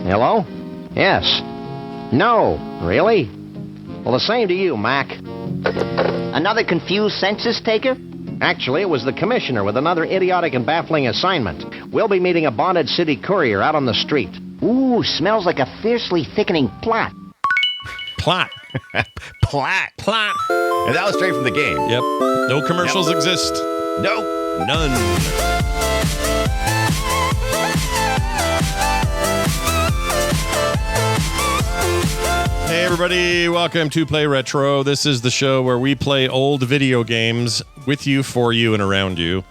Hello? Yes. No. Really? Well, the same to you, Mac. Another confused census taker? Actually, it was the commissioner with another idiotic and baffling assignment. We'll be meeting a bonded city courier out on the street. Ooh, smells like a fiercely thickening plot. Plot. Plot. And that was straight from the game. Yep. No commercials exist. Nope. None. Hey, everybody. Welcome to Play Retro. This is the show where we play old video games with you, for you, and around you.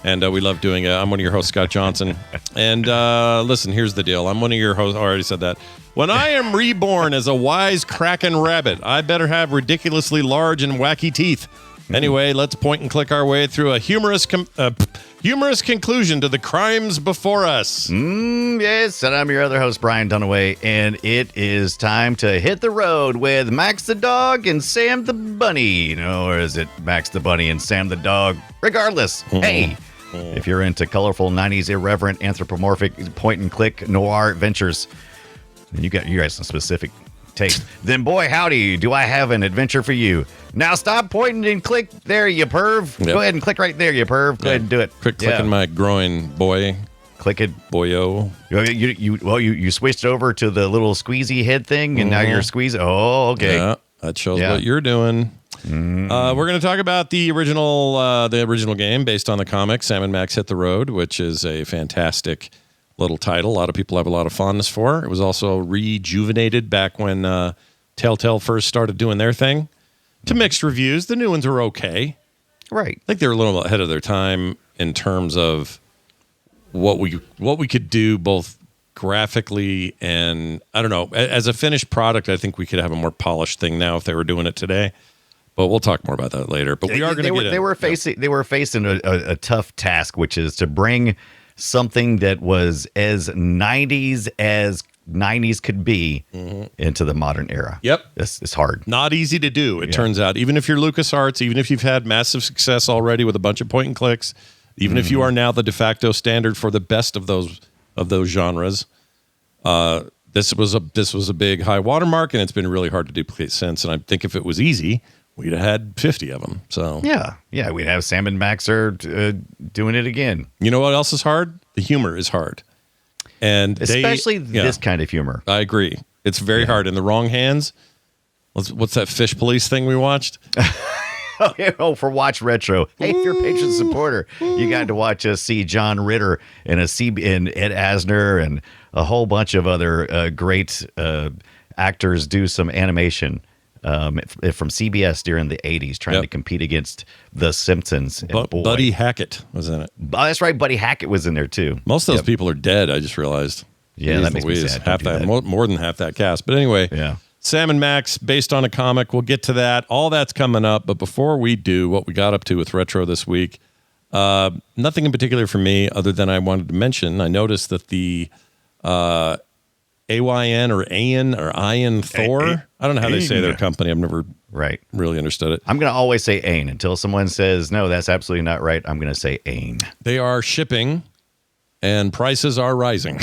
And we love doing it. I'm one of your hosts, Scott Johnson. And listen, here's the deal. I'm one of your hosts. Oh, I already said that. When I am reborn as a wise kraken rabbit, I better have ridiculously large and wacky teeth. Anyway, let's point and click our way through a humorous conclusion to the crimes before us. Yes, and I'm your other host, Brian Dunaway, and it is time to hit the road with Max the dog and Sam the bunny. Or is it Max the bunny and Sam the dog? Regardless, hey, if you're into colorful 90s irreverent anthropomorphic point and click noir adventures, then you guys some specific taste. Then boy howdy, do I have an adventure for you. Now stop pointing and click there, you perv. Yep. Go ahead and click right there, you perv. Go ahead and do it. Quick clicking my groin, boy. Click it. Boyo. You switched over to the little squeezy head thing, and now you're squeezing. Oh, okay. Yeah, that shows what you're doing. We're going to talk about the original game based on the comic, Sam and Max Hit the Road, which is a fantastic little title. A lot of people have a lot of fondness for. It was also rejuvenated back when Telltale first started doing their thing. To mixed reviews. The new ones are okay. Right. I think they were a little ahead of their time in terms of what we could do both graphically and, I don't know, as a finished product, I think we could have a more polished thing now if they were doing it today. But we'll talk more about that later. But we are going to get They were facing a tough task, which is to bring something that was as 90s as 90s could be into the modern era. Yep. It's hard. Not easy to do, it turns out. Even if you're LucasArts, even if you've had massive success already with a bunch of point and clicks, even if you are now the de facto standard for the best of those genres, this was a big high watermark, and it's been really hard to duplicate since. And I think if it was easy, we'd have had 50 of them. So yeah, we'd have Sam and Max doing it again. You know what else is hard? The humor is hard. And especially this kind of humor. I agree. It's very hard in the wrong hands. What's that Fish Police thing we watched? For Watch Retro. Hey, if you're a patron supporter, you got to watch us see John Ritter and Ed Asner and a whole bunch of other great actors do some animation from CBS during the 80s, trying to compete against The Simpsons. And Buddy Hackett was in it. Oh, that's right. Buddy Hackett was in there, too. Most of those people are dead, I just realized. Yeah, that makes me sad. More than half that cast. But anyway, Sam and Max, based on a comic. We'll get to that. All that's coming up. But before we do, what we got up to with Retro this week, nothing in particular for me other than I wanted to mention, I noticed that the AYN or AYN or Ian Thor. I don't know how they say their company. I've never really understood it. I'm going to always say AYN until someone says, no, that's absolutely not right. I'm going to say AYN. They are shipping and prices are rising.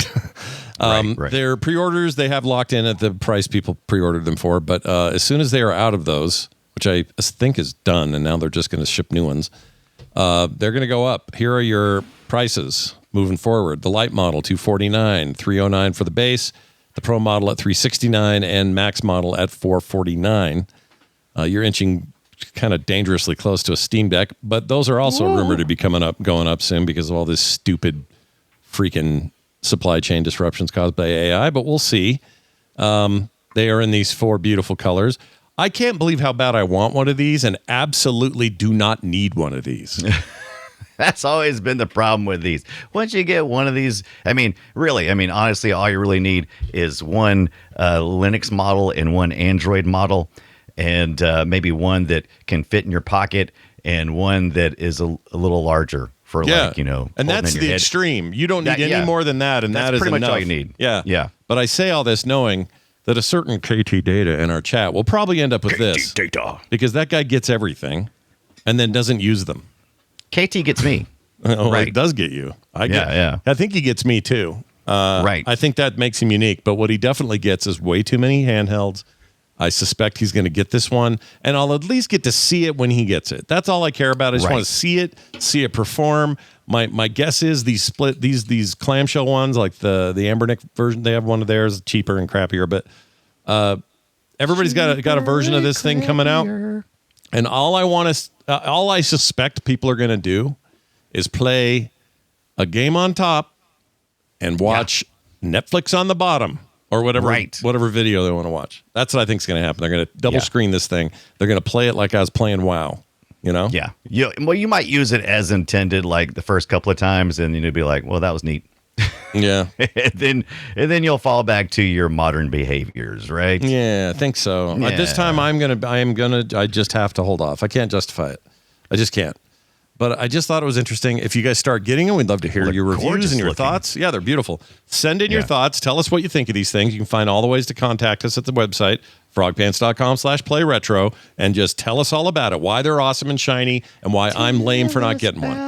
Their pre-orders, they have locked in at the price people pre-ordered them for. But as soon as they are out of those, which I think is done, and now they're just going to ship new ones, they're going to go up. Here are your prices moving forward. The light model, $249, $309 for the base. The Pro model at $369 and Max model at $449. You're inching kind of dangerously close to a Steam Deck, but those are also rumored to be going up soon because of all this stupid freaking supply chain disruptions caused by AI, but we'll see. They are in these 4 beautiful colors. I can't believe how bad I want one of these and absolutely do not need one of these. That's always been the problem with these. Once you get one of these, honestly, all you really need is one Linux model and one Android model, and maybe one that can fit in your pocket and one that is a little larger for and that's the extreme. You don't need any more than that, and that's pretty much all you need. Yeah. But I say all this knowing that a certain KT Data in our chat will probably end up with this data because that guy gets everything and then doesn't use them. KT gets me. It does get you. I think he gets me too. Right. I think that makes him unique. But what he definitely gets is way too many handhelds. I suspect he's going to get this one, and I'll at least get to see it when he gets it. That's all I care about. I just want to see it perform. My guess is these clamshell ones, like the Ambernick version, they have one of theirs, cheaper and crappier, but everybody's got a version of this thing coming out. And all I suspect people are going to do is play a game on top and watch Netflix on the bottom. Or whatever video they want to watch. That's what I think is going to happen. They're going to double screen this thing. They're going to play it like I was playing WoW. You know? Yeah. Well, you might use it as intended, like the first couple of times, and you'll be like, "Well, that was neat." Yeah. and then you'll fall back to your modern behaviors, right? Yeah, I think so. Yeah. This time, I just have to hold off. I can't justify it. I just can't. But I just thought it was interesting. If you guys start getting them, we'd love to hear your reviews and your thoughts. Yeah, they're beautiful. Send in your thoughts. Tell us what you think of these things. You can find all the ways to contact us at the website, frogpants.com/playretro, and just tell us all about it, why they're awesome and shiny, and why I'm lame for not getting one.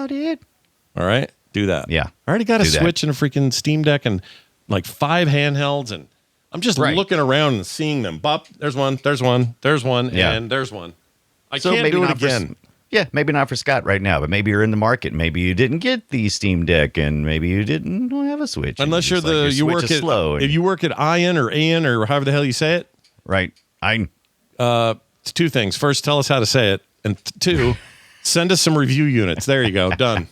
All right? Do that. Yeah. I already got a Switch and a freaking Steam Deck and like 5 handhelds, and I'm just looking around and seeing them. Bop, there's one, and there's one. I can't do it again. Maybe not for Scott right now, but maybe you're in the market. Maybe you didn't get the Steam Deck, and maybe you didn't have a Switch. Unless you're if you work at Ian or Ian or however the hell you say it. Right. It's 2 things. First, tell us how to say it, and 2, send us some review units. There you go. Done.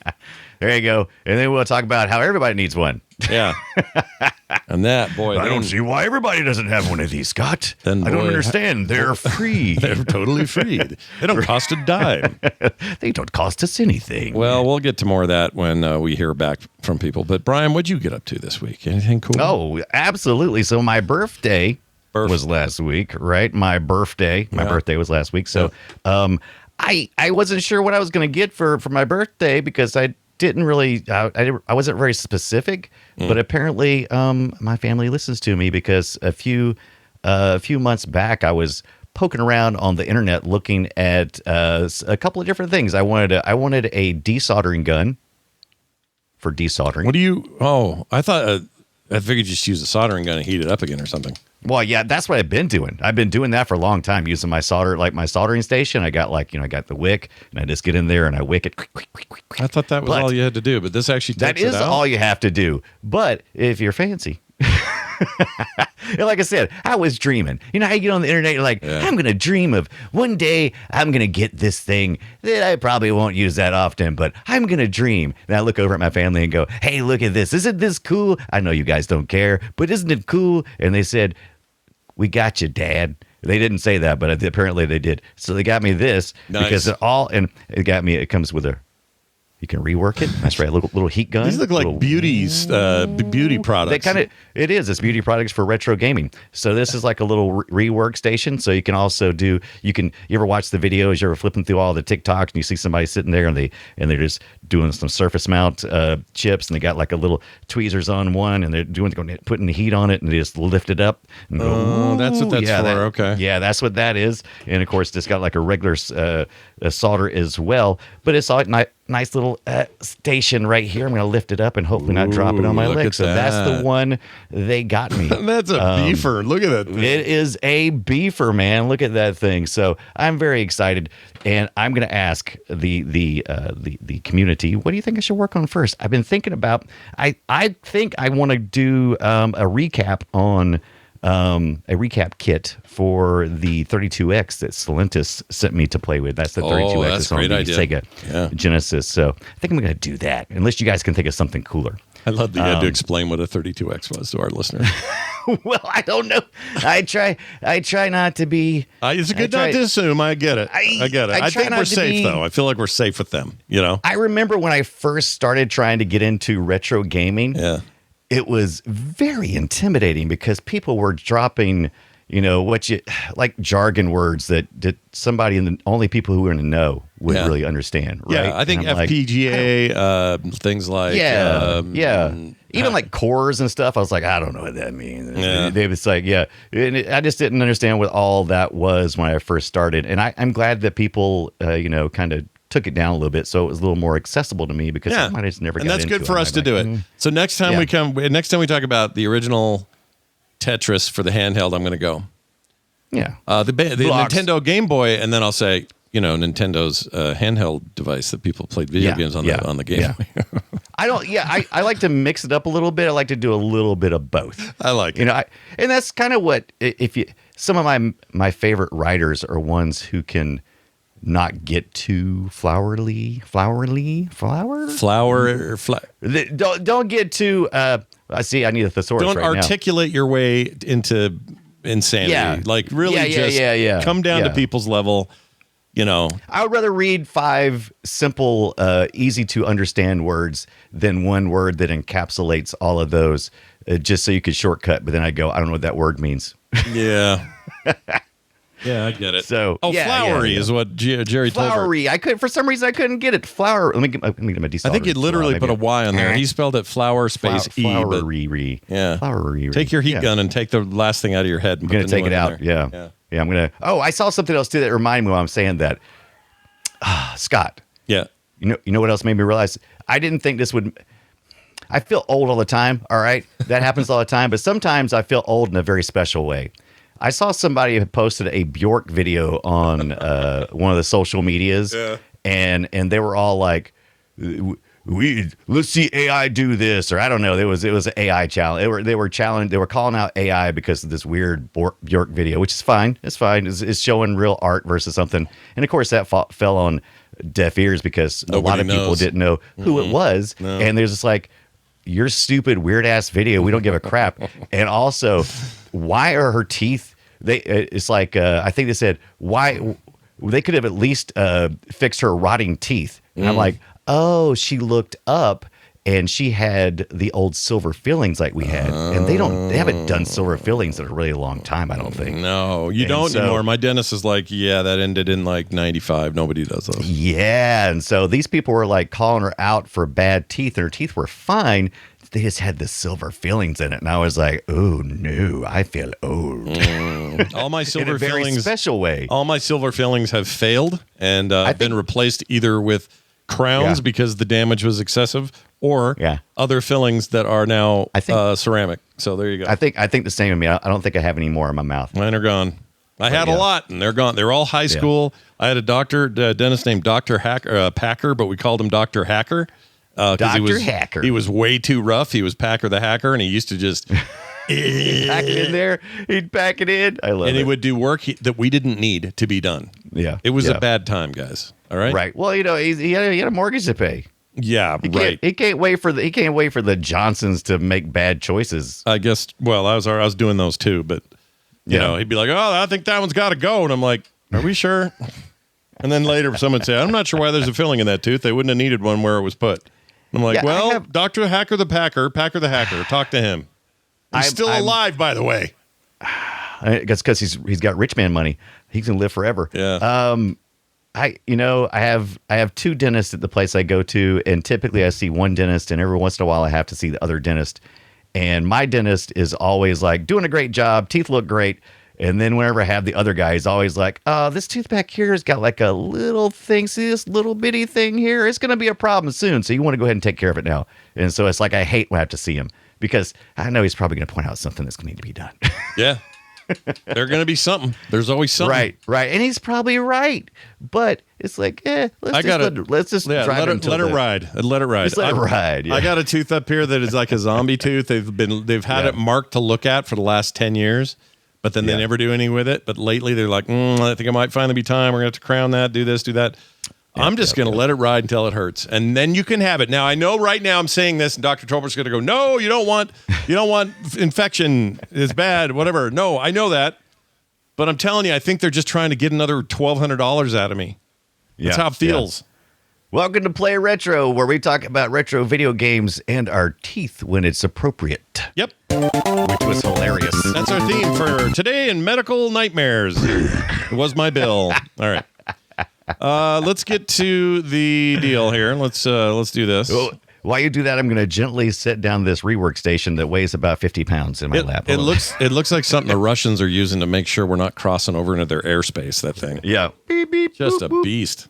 There you go. And then we'll talk about how everybody needs one. Yeah. And that, boy. I don't see why everybody doesn't have one of these, Scott. I don't understand. They're free. They're totally free. They don't cost a dime. They don't cost us anything. Well, we'll get to more of that when we hear back from people. But, Brian, what'd you get up to this week? Anything cool? Oh, absolutely. So my birthday was last week, right? My birthday was last week. So I wasn't sure what I was going to get for my birthday because I didn't really, I wasn't very specific, but apparently my family listens to me because a few months back I was poking around on the internet looking at a couple of different things. I wanted a desoldering gun for desoldering. What do you? I figured you just use a soldering gun and heat it up again or something. Well, yeah, that's what I've been doing. I've been doing that for a long time, using my soldering station. I got I got the wick, and I just get in there and I wick it. I thought that was all you had to do, but this actually takes it out. That is all you have to do. But if you're fancy, like I said, I was dreaming. You know how you get on the internet, you're like, I'm going to dream of one day I'm going to get this thing that I probably won't use that often, but I'm going to dream. And I look over at my family and go, hey, look at this. Isn't this cool? I know you guys don't care, but isn't it cool? And they said, we got you, Dad. They didn't say that, but apparently they did. So they got me this because it comes with you can rework it. That's right, a little heat gun. These look like beauty products. It's beauty products for retro gaming. So this is like a little rework station. So you can also you ever watch the videos, you're flipping through all the TikToks and you see somebody sitting there and they're just doing some surface mount chips and they got like a little tweezers on one and they're putting the heat on it and they just lift it up. And go, that's what that's for. Okay. Yeah, that's what that is. And of course, it's got like a regular solder as well, but it's all nice little station right here. I'm going to lift it up and hopefully not drop it on my leg. So that's the one they got me. That's a beefer. Look at that thing. It is a beefer, man. Look at that thing. So I'm very excited, and I'm going to ask the community, what do you think I should work on first? I've been thinking about. I think I want to do a recap on. A recap kit for the 32X that Solentis sent me to play with. That's the 32X. That's a great idea. Sega Genesis. So I think I'm going to do that, unless you guys can think of something cooler. I love that you had to explain what a 32X was to our listeners. Well, I don't know. I try not to be. It's good not to assume. I get it. I get it. I think we're safe, though. I feel like we're safe with them. You know. I remember when I first started trying to get into retro gaming. Yeah. It was very intimidating because people were dropping, like jargon words that somebody only people who were in the know would really understand, right? Yeah, I think FPGA, things like even like cores and stuff. I was like, I don't know what that means. Yeah. They was like, I just didn't understand what all that was when I first started, and I'm glad that people, kind of took it down a little bit so it was a little more accessible to me because I might have just never got into it. And that's good for us to do it. So next time we talk about the original Tetris for the handheld, I'm going to go. Yeah. The Nintendo Game Boy, and then I'll say, Nintendo's handheld device that people played video games on the Game Boy. I like to mix it up a little bit. I like to do a little bit of both. I like it. And that's kind of what some of my favorite writers are ones who can not get too flowery. Don't get too. I see. I need a thesaurus. Don't articulate your way into insanity. Yeah. Like really, just come down to people's level. I would rather read 5 simple, easy to understand words than one word that encapsulates all of those, just so you could shortcut. But then I go, I don't know what that word means. Yeah. Yeah, I get it. So, flowery is what Jerry told her. Flowery. For some reason, I couldn't get it. Flower. Let me get my desolder. I think he literally put a Y on there. He spelled it flower space E. Flowery. Yeah. Flowery. Take your heat gun and take the last thing out of your head. I'm going to take it out. Yeah, I'm going to. Oh, I saw something else too that reminded me while I'm saying that. Scott. Yeah. You know what else made me realize? I didn't think this would. I feel old all the time. All right. That happens all the time. But sometimes I feel old in a very special way. I saw somebody had posted a Bjork video on one of the social medias, and they were all like, let's see AI do this, or I don't know. It was an AI challenge. They were calling out AI because of this weird Bjork video, which is fine. It's fine. It's showing real art versus something, and of course that fell on deaf ears because a lot of people didn't know who it was, and there's just like, your stupid weird ass video. We don't give a crap, and also. Why are her teeth? It's like I think they said why they could have at least fixed her rotting teeth. And I'm like, oh, she looked up and she had the old silver fillings like we had, and they haven't done silver fillings in a really long time. I don't think. No, you don't anymore. My dentist is like, yeah, that ended in like 95. Nobody does those. Yeah, and so these people were like calling her out for bad teeth, and her teeth were fine. They just had the silver fillings in it, and I was like, "Oh no, I feel old." All my silver in a very fillings, special way. All my silver fillings have failed and been replaced either with crowns because the damage was excessive, or other fillings that are now ceramic. So there you go. I think the same with me. I don't think I have any more in my mouth. Mine are gone. I had a lot, and they're gone. They're all high school. I had a dentist named Dr. Packer, but we called him Dr. Hacker. Dr. Hacker. He was way too rough. He was Packer the Hacker, and he used to just pack it in there. He'd pack it in. I love it. And he would do work that we didn't need to be done. Yeah. It was a bad time, guys. All right? Right. Well, he had a mortgage to pay. Yeah, right. He can't wait for the Johnsons to make bad choices. I guess, well, I was doing those too, but, you know, he'd be like, oh, I think that one's got to go. And I'm like, are we sure? And then later someone would say, I'm not sure why there's a filling in that tooth. They wouldn't have needed one where it was put. I'm like, Dr. Packer the Hacker, talk to him. He's still alive, by the way. I guess because he's got rich man money. He can live forever. Yeah. I have 2 dentists at the place I go to, and typically I see one dentist, and every once in a while I have to see the other dentist. And my dentist is always like, doing a great job, teeth look great. And then whenever I have the other guy, he's always like, this tooth back here has got like a little thing. See this little bitty thing here? It's going to be a problem soon. So you want to go ahead and take care of it now. And so it's like, I hate when I have to see him because I know he's probably going to point out something that's going to need to be done. Yeah. There's going to be something. There's always something. Right. And he's probably right. But it's like, let's just drive it. Let it ride. Let it ride. Just let it ride. Yeah. I got a tooth up here that is like a zombie tooth. They've had it marked to look at for the last 10 years. But then they never do anything with it. But lately they're like, I think it might finally be time. We're going to have to crown that, do this, do that. I'm just going to let it ride until it hurts. And then you can have it. Now, I know right now I'm saying this, and Dr. Tolbert's going to go, no, you don't want infection. It's bad, whatever. No, I know that. But I'm telling you, I think they're just trying to get another $1,200 out of me. That's how it feels. Yeah. Welcome to Play Retro, where we talk about retro video games and our teeth when it's appropriate. Yep. Which was hilarious. That's our theme for today in Medical Nightmares. It was my bill. All right. Let's get to the deal here. Let's do this. While you do that, I'm going to gently set down this rework station that weighs about 50 pounds in my lap. It looks like something the Russians are using to make sure we're not crossing over into their airspace, that thing. Yeah. Beep, beep, just boop, a beast.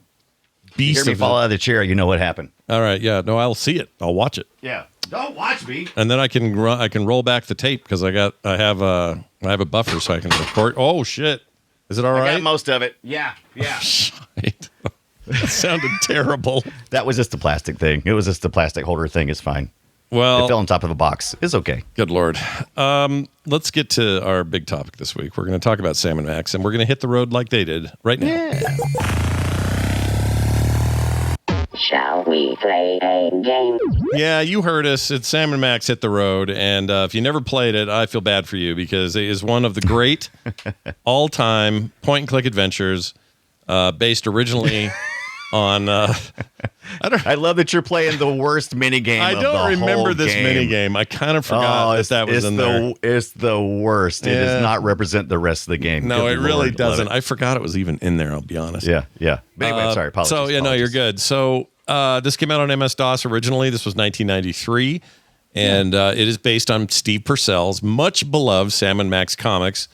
beast. You hear me fall out of the chair, you know what happened. All right, yeah, no, I'll see it. I'll watch it. Yeah, don't watch me. And then I can roll back the tape because I have a buffer so I can record. Oh shit, is it all right? I got most of it. Yeah. Shit. That sounded terrible. That was just a plastic thing. It was just a plastic holder thing. It's fine. Well, it fell on top of a box. It's okay. Good Lord. Let's get to our big topic this week. We're going to talk about Sam and Max, and we're going to hit the road like they did right now. Yeah. Shall we play a game? Yeah, you heard us. It's Sam and Max Hit the Road, and if you never played it, I feel bad for you because it is one of the great all-time point-and-click adventures based originally on... I love that you're playing the worst minigame. I don't remember this minigame. I kind of forgot that was in there. It's the worst. It does not represent the rest of the game. No, Good it really Lord, doesn't. I forgot it was even in there, I'll be honest. Yeah. But anyway, sorry. Apologies. So, yeah, no, you're good. So, this came out on MS-DOS originally. This was 1993. And it is based on Steve Purcell's much beloved Sam and Max comics,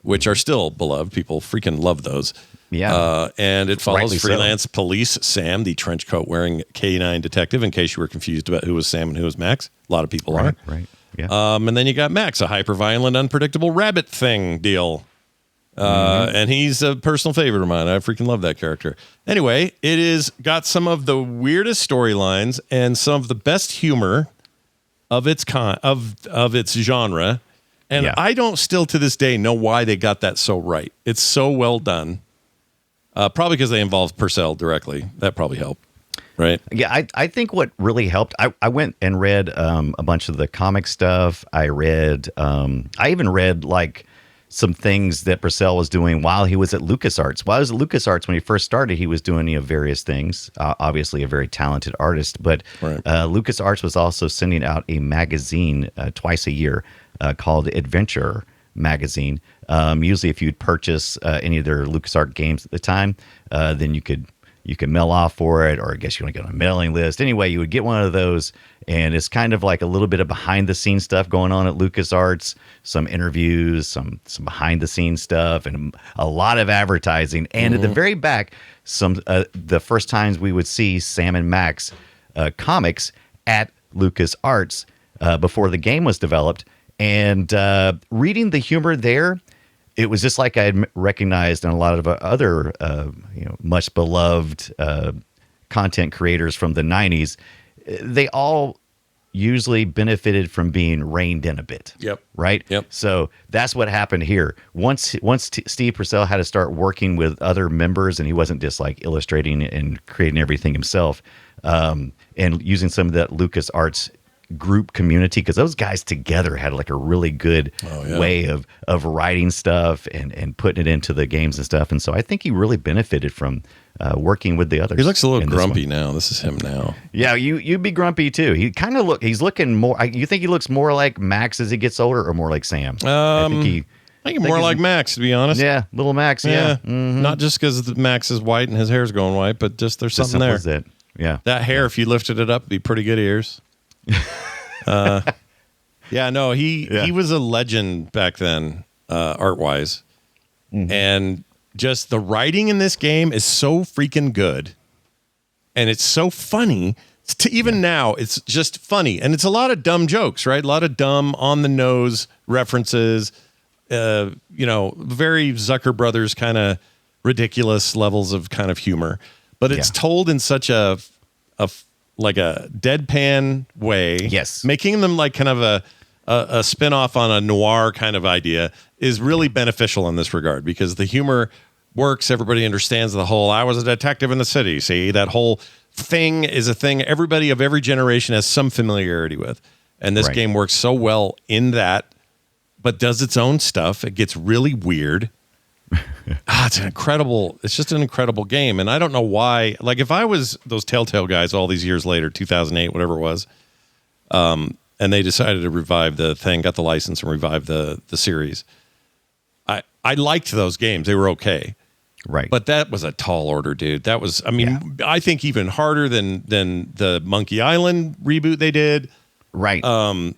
which are still beloved. People freaking love those. Yeah. And it follows Rightly so. freelance police Sam, the trench coat wearing K9 detective, in case you were confused about who was Sam and who was Max. A lot of people are. Right. Yeah. And then you got Max, a hyper-violent, unpredictable rabbit thing deal. And he's a personal favorite of mine. I freaking love that character. Anyway, it is got some of the weirdest storylines and some of the best humor of its of its genre. And I don't still to this day know why they got that so right. It's so well done. Probably because they involved Purcell directly. That probably helped, right? Yeah, I think what really helped, I went and read a bunch of the comic stuff. I even read like some things that Purcell was doing while he was at LucasArts. While he was at LucasArts, when he first started, he was doing various things. Obviously, a very talented artist, but LucasArts was also sending out a magazine twice a year called Adventure Magazine. Usually, if you'd purchase any of their LucasArts games at the time, then you could mail off for it, or I guess you want to get on a mailing list. Anyway, you would get one of those, and it's kind of like a little bit of behind the scenes stuff going on at LucasArts, some interviews, some behind the scenes stuff, and a lot of advertising. And at the very back, some the first times we would see Sam and Max comics at LucasArts before the game was developed, and reading the humor there, it was just like I had recognized in a lot of other, much beloved content creators from the 90s. They all usually benefited from being reined in a bit. Yep. Right? Yep. So that's what happened here. Once Steve Purcell had to start working with other members, and he wasn't just like illustrating and creating everything himself, and using some of that LucasArts group community, because those guys together had like a really good way of writing stuff and putting it into the games and stuff. And so I think he really benefited from working with the others. He looks a little grumpy now. This is him now. Yeah, you'd be grumpy too. He kind of he's looking more. You think he looks more like Max as he gets older, or more like Sam? I think more like Max, to be honest. Yeah, little Max. Yeah. Mm-hmm. Not just because Max is white and his hair's going white, but just there's something there. That. Yeah, that hair, if you lifted it up, would be pretty good ears. He was a legend back then, art wise, and just the writing in this game is so freaking good, and it's so funny. Even now, it's just funny, and it's a lot of dumb jokes, right? A lot of dumb on the nose references, very Zucker Brothers kind of ridiculous levels of kind of humor, but it's told in such a deadpan way. Yes. Making them like kind of a spin-off on a noir kind of idea is really beneficial in this regard, because the humor works. Everybody understands the whole, I was a detective in the city. See, that whole thing is a thing everybody of every generation has some familiarity with. And this game works so well in that, but does its own stuff. It gets really weird. It's just an incredible game. And I don't know why, like if I was those Telltale guys all these years later, 2008, whatever it was, and they decided to revive the thing, got the license and revive the series. I liked those games. They were okay. Right. But that was a tall order, dude. That was, I think even harder than the Monkey Island reboot they did. Right.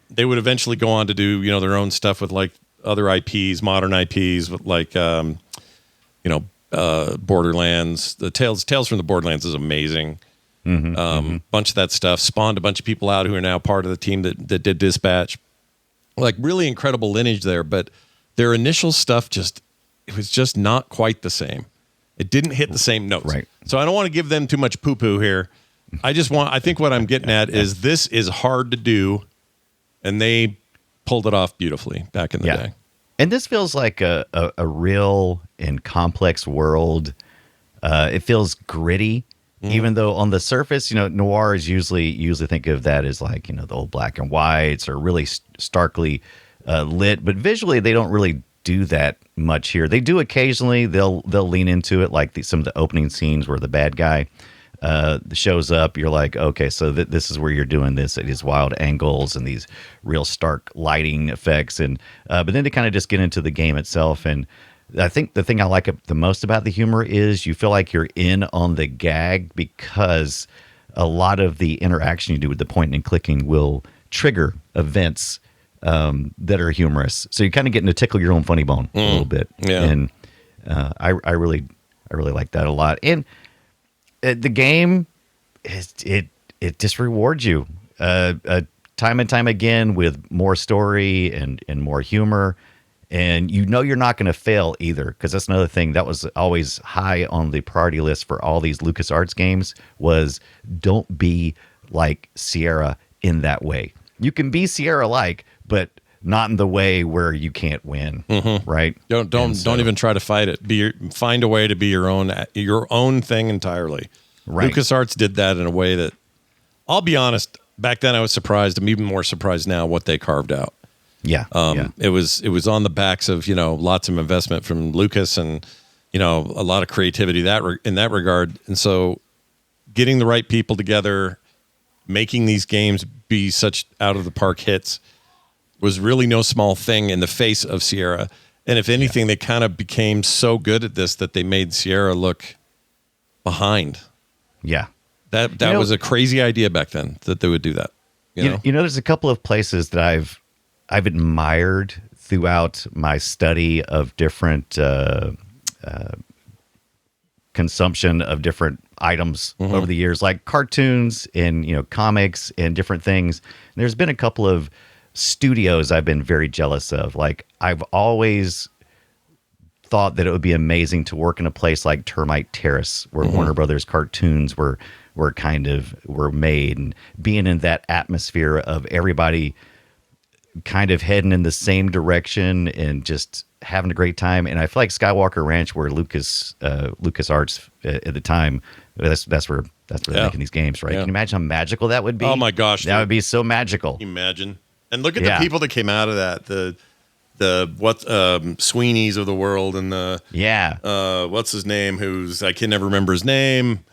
They would eventually go on to do, their own stuff with like other IPs, modern IPs with like, Borderlands. The Tales from the Borderlands is amazing. Bunch of that stuff spawned a bunch of people out who are now part of the team that did Dispatch. Like really incredible lineage there, but their initial stuff it was just not quite the same. It didn't hit the same notes. Right. So I don't want to give them too much poo-poo here. I think what I'm getting at is this is hard to do, and they pulled it off beautifully back in the day. And this feels like a real and complex world. It feels gritty, even though on the surface, noir is usually think of that as like, the old black and whites or really starkly lit, but visually they don't really do that much here. They do occasionally. They'll lean into it, like some of the opening scenes where the bad guy shows up. You're like, okay, so this is where you're doing this at these wild angles and these real stark lighting effects, and but then they kind of just get into the game itself. And I think the thing I like the most about the humor is you feel like you're in on the gag, because a lot of the interaction you do with the pointing and clicking will trigger events that are humorous. So you're kind of getting to tickle your own funny bone a little bit. Yeah. And I really like that a lot. And the game, it just rewards you time and time again with more story and more humor. And you're not going to fail either, because that's another thing that was always high on the priority list for all these LucasArts games was don't be like Sierra in that way. You can be Sierra-like, but not in the way where you can't win, right? Don't even try to fight it. Find a way to be your own thing entirely. Right. LucasArts did that in a way that, I'll be honest, back then I was surprised. I'm even more surprised now what they carved out. Yeah. It was on the backs of lots of investment from Lucas and a lot of creativity in that regard. And so, getting the right people together, making these games be such out of the park hits was really no small thing in the face of Sierra. And if anything, they kind of became so good at this that they made Sierra look behind. Yeah. That was a crazy idea back then that they would do that. There's a couple of places that I've admired throughout my study of different consumption of different items over the years, like cartoons and comics and different things. And there's been a couple of studios I've been very jealous of. Like, I've always thought that it would be amazing to work in a place like Termite Terrace, where Warner Brothers cartoons were made, and being in that atmosphere of everybody kind of heading in the same direction and just having a great time. And I feel like Skywalker Ranch, where LucasArts at the time, that's where they're making these games, right? Yeah. Can you imagine how magical that would be? Oh my gosh, that would be so magical. Imagine. And look at the people that came out of that. The Sweeney's of the world, and what's his name? I can never remember his name.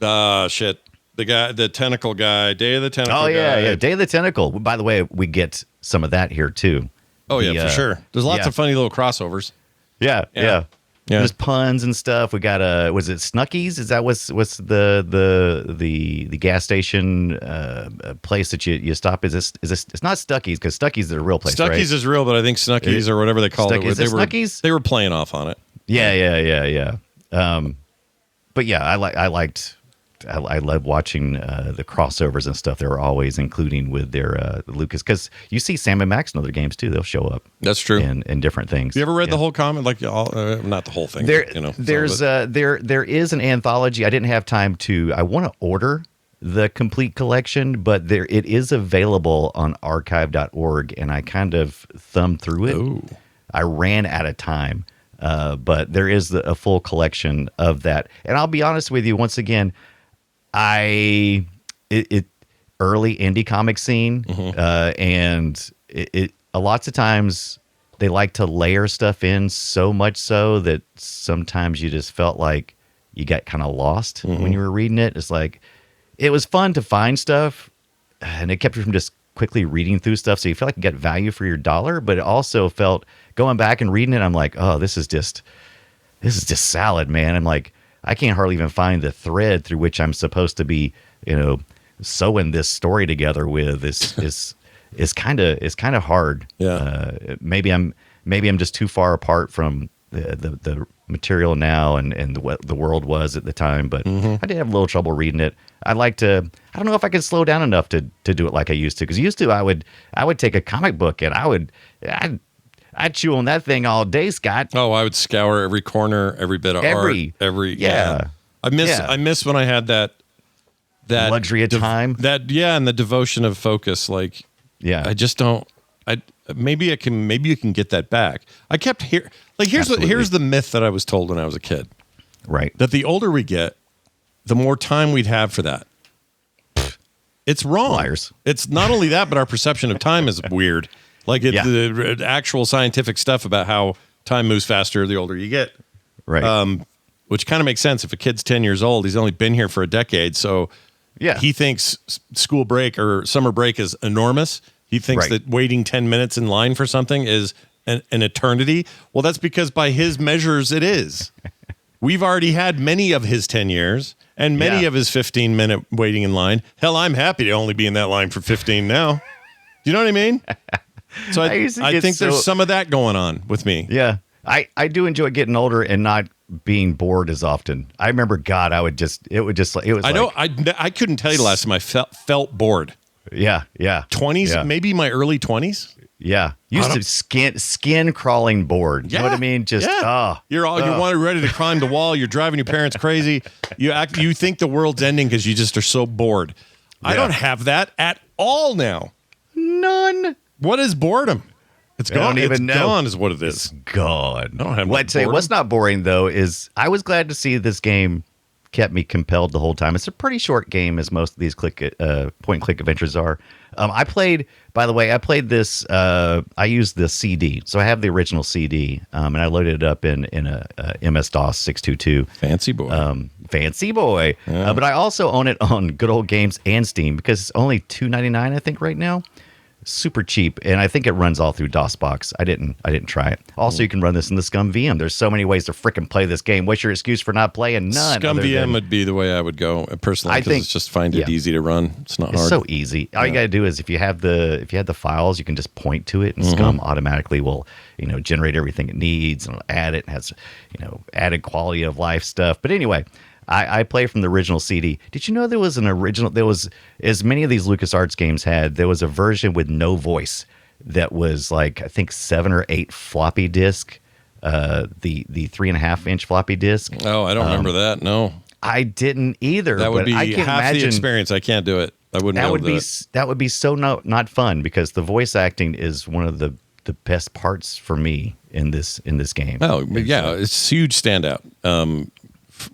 Shit. The tentacle guy, Day of the Tentacle. Oh yeah, guy. yeah, Day of the Tentacle. By the way, we get some of that here too. Oh yeah, for sure. There's lots of funny little crossovers. Yeah. There's puns and stuff. We got was it Snuckies? Is that what's the gas station place that you stop? Is this it's not Stuckies, because Stuckies is a real place. Stuckies right? is real, but I think Snuckies or whatever they call it. Is it Snuckies? They were playing off on it. Yeah. But yeah, I love watching the crossovers and stuff. They were always including with their Lucas, because you see Sam and Max in other games too. They'll show up. That's true. In different things. You ever read the whole comic? Like not the whole thing. There is an anthology. I didn't have time to. I want to order the complete collection, but it is available on archive.org, and I kind of thumbed through it. Ooh. I ran out of time, but there is a full collection of that. And I'll be honest with you, once again. Early indie comic scene, and lots of times they like to layer stuff in so much so that sometimes you just felt like you got kind of lost when you were reading it. It's like, it was fun to find stuff, and it kept you from just quickly reading through stuff, so you feel like you got value for your dollar, but it also felt, going back and reading it, I'm like, oh, this is just salad, man. I'm like, I can't hardly even find the thread through which I'm supposed to be, sewing this story together with. Is kind of hard. Yeah. Maybe I'm just too far apart from the material now and what the world was at the time, but I did have a little trouble reading it. I don't know if I could slow down enough to do it like I used to, because used to I would take a comic book and I'd chew on that thing all day, Scott. Oh, I would scour every corner, every bit of art, yeah. I miss when I had that luxury of time. And the devotion of focus. Like, yeah, I just don't. Maybe you can get that back. I kept here's the myth that I was told when I was a kid. Right. That the older we get, the more time we'd have for that. It's wrong. Liars. It's not only that, but our perception of time is weird. Like the actual scientific stuff about how time moves faster the older you get. Right. Which kind of makes sense. If a kid's 10 years old, he's only been here for a decade. So he thinks school break or summer break is enormous. He thinks that waiting 10 minutes in line for something is an eternity. Well, that's because by his measures, it is. We've already had many of his 10 years and many of his 15-minute waiting in line. Hell, I'm happy to only be in that line for 15 now. You know what I mean? So I think there's some of that going on with me. Yeah. I do enjoy getting older and not being bored as often. I remember, God, I couldn't tell you the last time I felt bored. Yeah. 20s, maybe my early 20s. Yeah. Used to skin crawling bored. You know what I mean? Just you're ready to climb the wall. You're driving your parents crazy. You think the world's ending because you just are so bored. Yeah. I don't have that at all now. None. What is boredom? It's gone. I don't even know. Gone is what it is. It's gone. I don't have what's not boring though is I was glad to see this game kept me compelled the whole time. It's a pretty short game, as most of these point and click adventures are. I played this. I used the CD, so I have the original CD, and I loaded it up in a MS DOS 622. Fancy boy. Fancy boy. Yeah. But I also own it on Good Old Games and Steam because it's only $2.99, I think, right now. Super cheap, and I think it runs all through DOSBox. I didn't try it. Also, you can run this in the Scum VM. There's so many ways to frickin' play this game. What's your excuse for not playing? None. Scum VM would be the way I would go personally, because it's just find it easy to run. It's not hard. It's so easy. All you got to do is if you have the files, you can just point to it, and Scum automatically will generate everything it needs and it'll add it. And has added quality of life stuff. But anyway. I play from the original CD. Did you know there was an original? There was, as many of these LucasArts games had, there was a version with no voice that was like, I think 7 or 8 floppy disk, the 3.5-inch floppy disk. Oh, I don't remember that. No, I didn't either. That would be I can't half imagine, the experience. I can't do it. I wouldn't. That would be so not fun, because the voice acting is one of the best parts for me in this game. Oh yeah, it's a huge standout.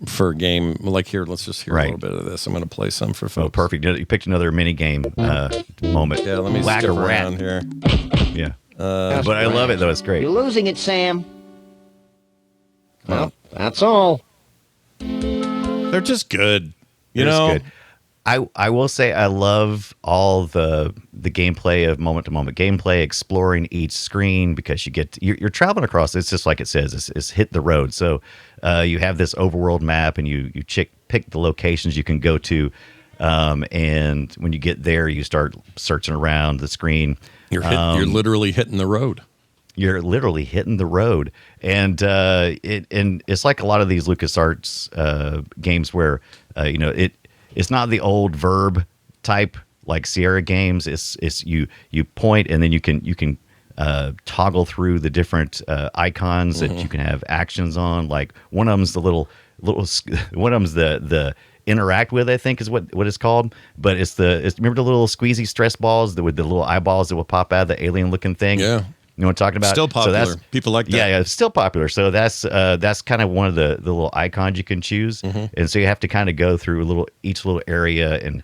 For a game like here, let's just hear a little bit of this. I'm going to play some for folks. Oh, perfect. You picked another mini game moment. Yeah, let me skip around here. Yeah. But I love it, though. It's great. You're losing it, Sam. Well, that's all. They're just good. Good. I will say I love all the gameplay of moment-to-moment gameplay, exploring each screen, because you're traveling across. It's just like it says, it's hit the road. So you have this overworld map, and you pick the locations you can go to, and when you get there, you start searching around the screen. You're literally hitting the road. You're literally hitting the road, and it's like a lot of these LucasArts games where it's not the old verb type like Sierra games. It's you point, and then you can toggle through the different icons that you can have actions on. Like one of them's the little one of them's the interact with, I think is what it's called. But it's remember the little squeezy stress balls with the little eyeballs that will pop out of the alien looking thing. Yeah. You know what I'm talking about? Still popular. People like that. Yeah, it's still popular. So that's kind of one of the little icons you can choose, and so you have to kind of go through each little area and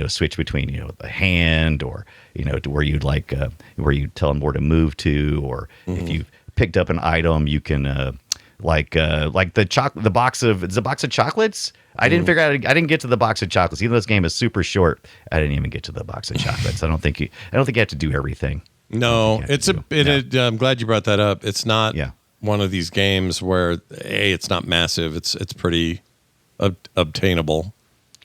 switch between the hand, or to where you'd like where you tell them where to move to, or if you've picked up an item, you can like the box of chocolates. I didn't figure out. I didn't get to the box of chocolates. Even though this game is super short, I didn't even get to the box of chocolates. I don't think you have to do everything. No, I'm glad you brought that up. It's not one of these games where it's not massive. It's pretty obtainable.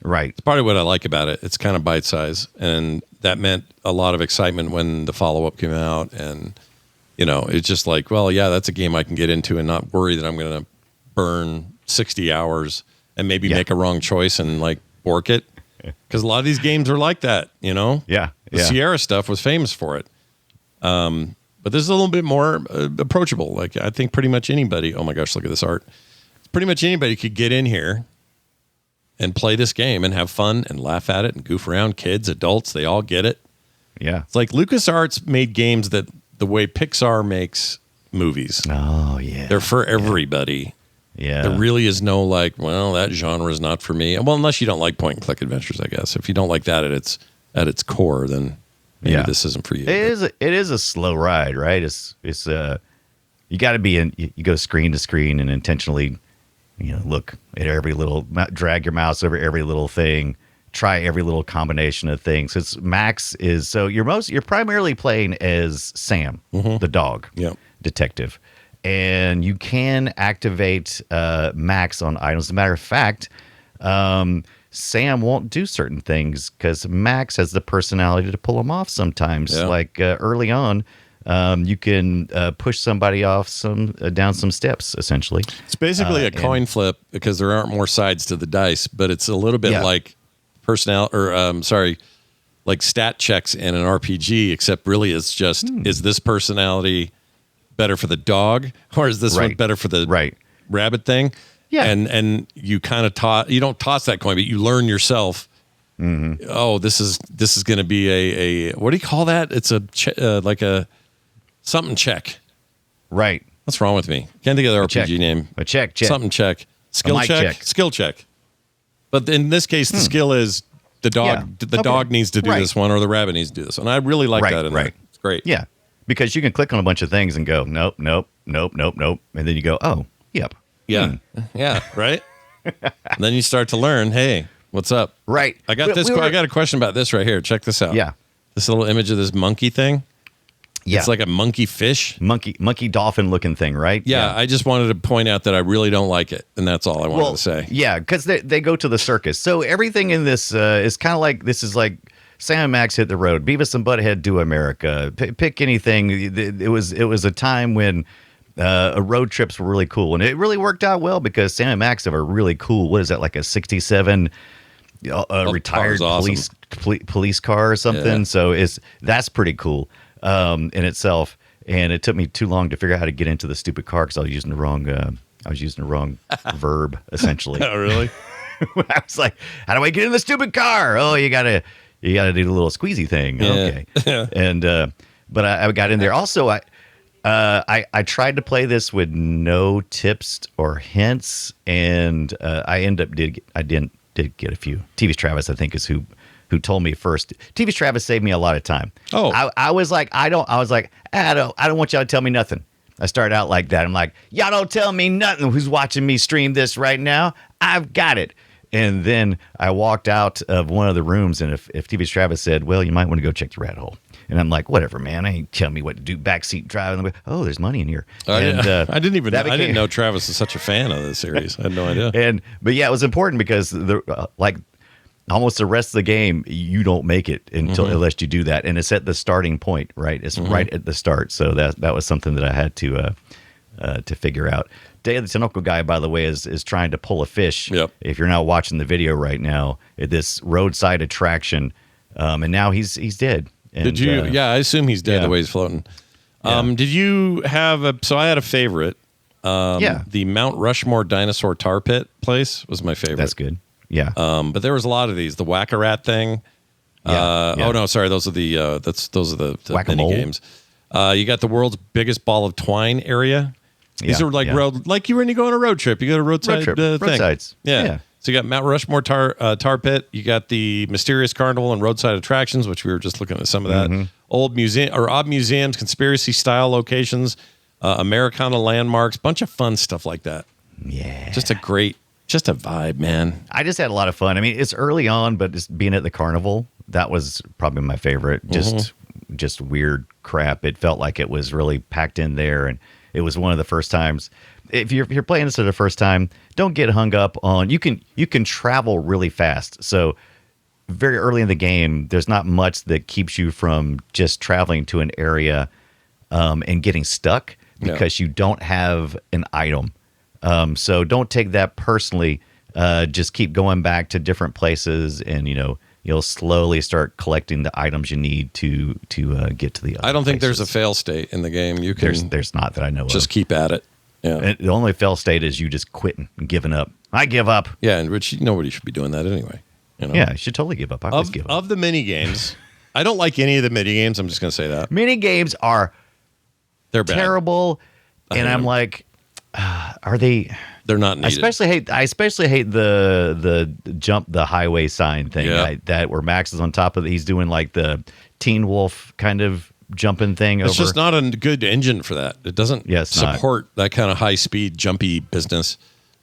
Right. It's part of what I like about it. It's kind of bite size, and that meant a lot of excitement when the follow up came out, and It's just like, well, yeah, that's a game I can get into and not worry that I'm going to burn 60 hours and maybe make a wrong choice and like bork it. Because a lot of these games are like that, Yeah. The Sierra stuff was famous for it. But this is a little bit more approachable. Like, I think pretty much anybody, oh my gosh, look at this art. Pretty much anybody could get in here and play this game and have fun and laugh at it and goof around. Kids, adults, they all get it. Yeah. It's like LucasArts made games that the way Pixar makes movies. Oh, yeah. They're for everybody. Yeah. There really is no like, well, that genre is not for me. Well, unless you don't like point and click adventures, I guess. If you don't like that at its core, then maybe this isn't for you. It is a slow ride, right? It's you got to be in. You go screen to screen and intentionally, look at every little, drag your mouse over every little thing, try every little combination of things. It's Max is so you're primarily playing as Sam, the dog, detective. And you can activate Max on items. As a matter of fact, Sam won't do certain things because Max has the personality to pull them off sometimes. Yeah. Like early on, you can push somebody off down some steps, essentially. It's basically a coin flip because there aren't more sides to the dice, but it's a little bit like like stat checks in an RPG, except really it's just, is this personality better for the dog or is this one better for the rabbit thing? Yeah. And you kind of you don't toss that coin, but you learn yourself. Mm-hmm. Oh, this is going to be a what do you call that? It's like a something check. Right. What's wrong with me? Can't think of the RPG name. A check. Something check. Skill check. Skill check. But in this case, the skill is the dog. Yeah. The dog needs to do this one, or the rabbit needs to do this one. I really like that in there. It's great. Yeah. Because you can click on a bunch of things and go, nope. And then you go, oh, yep. Yeah. Yeah. Right. And then you start to learn, hey, what's up? Right. I got this. I got a question about this right here. Check this out. Yeah. This little image of this monkey thing. Yeah. It's like a monkey fish. Monkey dolphin looking thing, right? Yeah. I just wanted to point out that I really don't like it. And that's all I wanted to say. Yeah. Because they go to the circus. So everything in this is kind of like, this is like, Sam and Max hit the road. Beavis and Butthead do America. Pick anything. It was a time when road trips were really cool, and it really worked out well because Sam and Max have a really cool. What is that? Like a '67 retired police car or something. Yeah. So that's pretty cool in itself. And it took me too long to figure out how to get into the stupid car because I was using the wrong verb essentially. Oh, really? I was like, how do I get in the stupid car? Oh, you gotta do the little squeezy thing. Yeah. Okay. Yeah. And but I got in there. Also, I tried to play this with no tips or hints, and I did get a few. TV's Travis, I think, is who told me first. TV's Travis saved me a lot of time. Oh, I was like, I don't want y'all to tell me nothing. I started out like that. I'm like, y'all don't tell me nothing. Who's watching me stream this right now? I've got it. And then I walked out of one of the rooms, and if TV's Travis said, well, you might want to go check the rat hole. And I'm like, whatever, man. I ain't telling me what to do. Backseat driving. Like, oh, there's money in here. I didn't know Travis is such a fan of this series. I had no idea. But yeah, it was important because almost the rest of the game, you don't make it unless you do that. And it's at the starting point, right? It's right at the start. So that was something that I had to figure out. Day of the Tentacle guy, by the way, is trying to pull a fish. Yep. If you're not watching the video right now, at this roadside attraction, and now he's dead. And, did you? I assume he's dead the way he's floating. Did you have so I had a favorite. The Mount Rushmore dinosaur tar pit place was my favorite. That's good. Yeah. But there was a lot of these. The Whack-A-Rat thing. Oh no, sorry. Those are the mini games. You got the world's biggest ball of twine area. These are like road, like when you go on a road trip. You go to a roadside thing. Roadsides. Yeah. So you got Mount Rushmore tar pit. You got the Mysterious Carnival and roadside attractions, which we were just looking at some of that. Mm-hmm. Old museum or odd museums, conspiracy style locations, Americana landmarks, bunch of fun stuff like that. Yeah. Just a vibe, man. I just had a lot of fun. I mean, it's early on, but just being at the carnival, that was probably my favorite. Just weird crap. It felt like it was really packed in there, and it was one of the first times. If you're playing this for the first time, don't get hung up on. You can travel really fast. So very early in the game, there's not much that keeps you from just traveling to an area and getting stuck because you don't have an item. So don't take that personally. Just keep going back to different places, and you'll slowly start collecting the items you need to get to the other I don't think places. there's a fail state in the game. You can There's not that I know of. just keep at it. Yeah. And the only fail state is you just quitting and giving up. I give up. Yeah, and Rich, nobody should be doing that anyway. Yeah, you should totally give up. I always give up. Of the mini games, I don't like any of the mini games. I'm just going to say that. Mini games are They're bad. terrible, and I'm like, are they? They're not needed. I especially hate the jump the highway sign thing. Yeah. That where Max is on top of it. He's doing like the Teen Wolf kind of jumping thing. It's over. just not a good engine for that. It doesn't it's not. support that kind of high speed, jumpy business.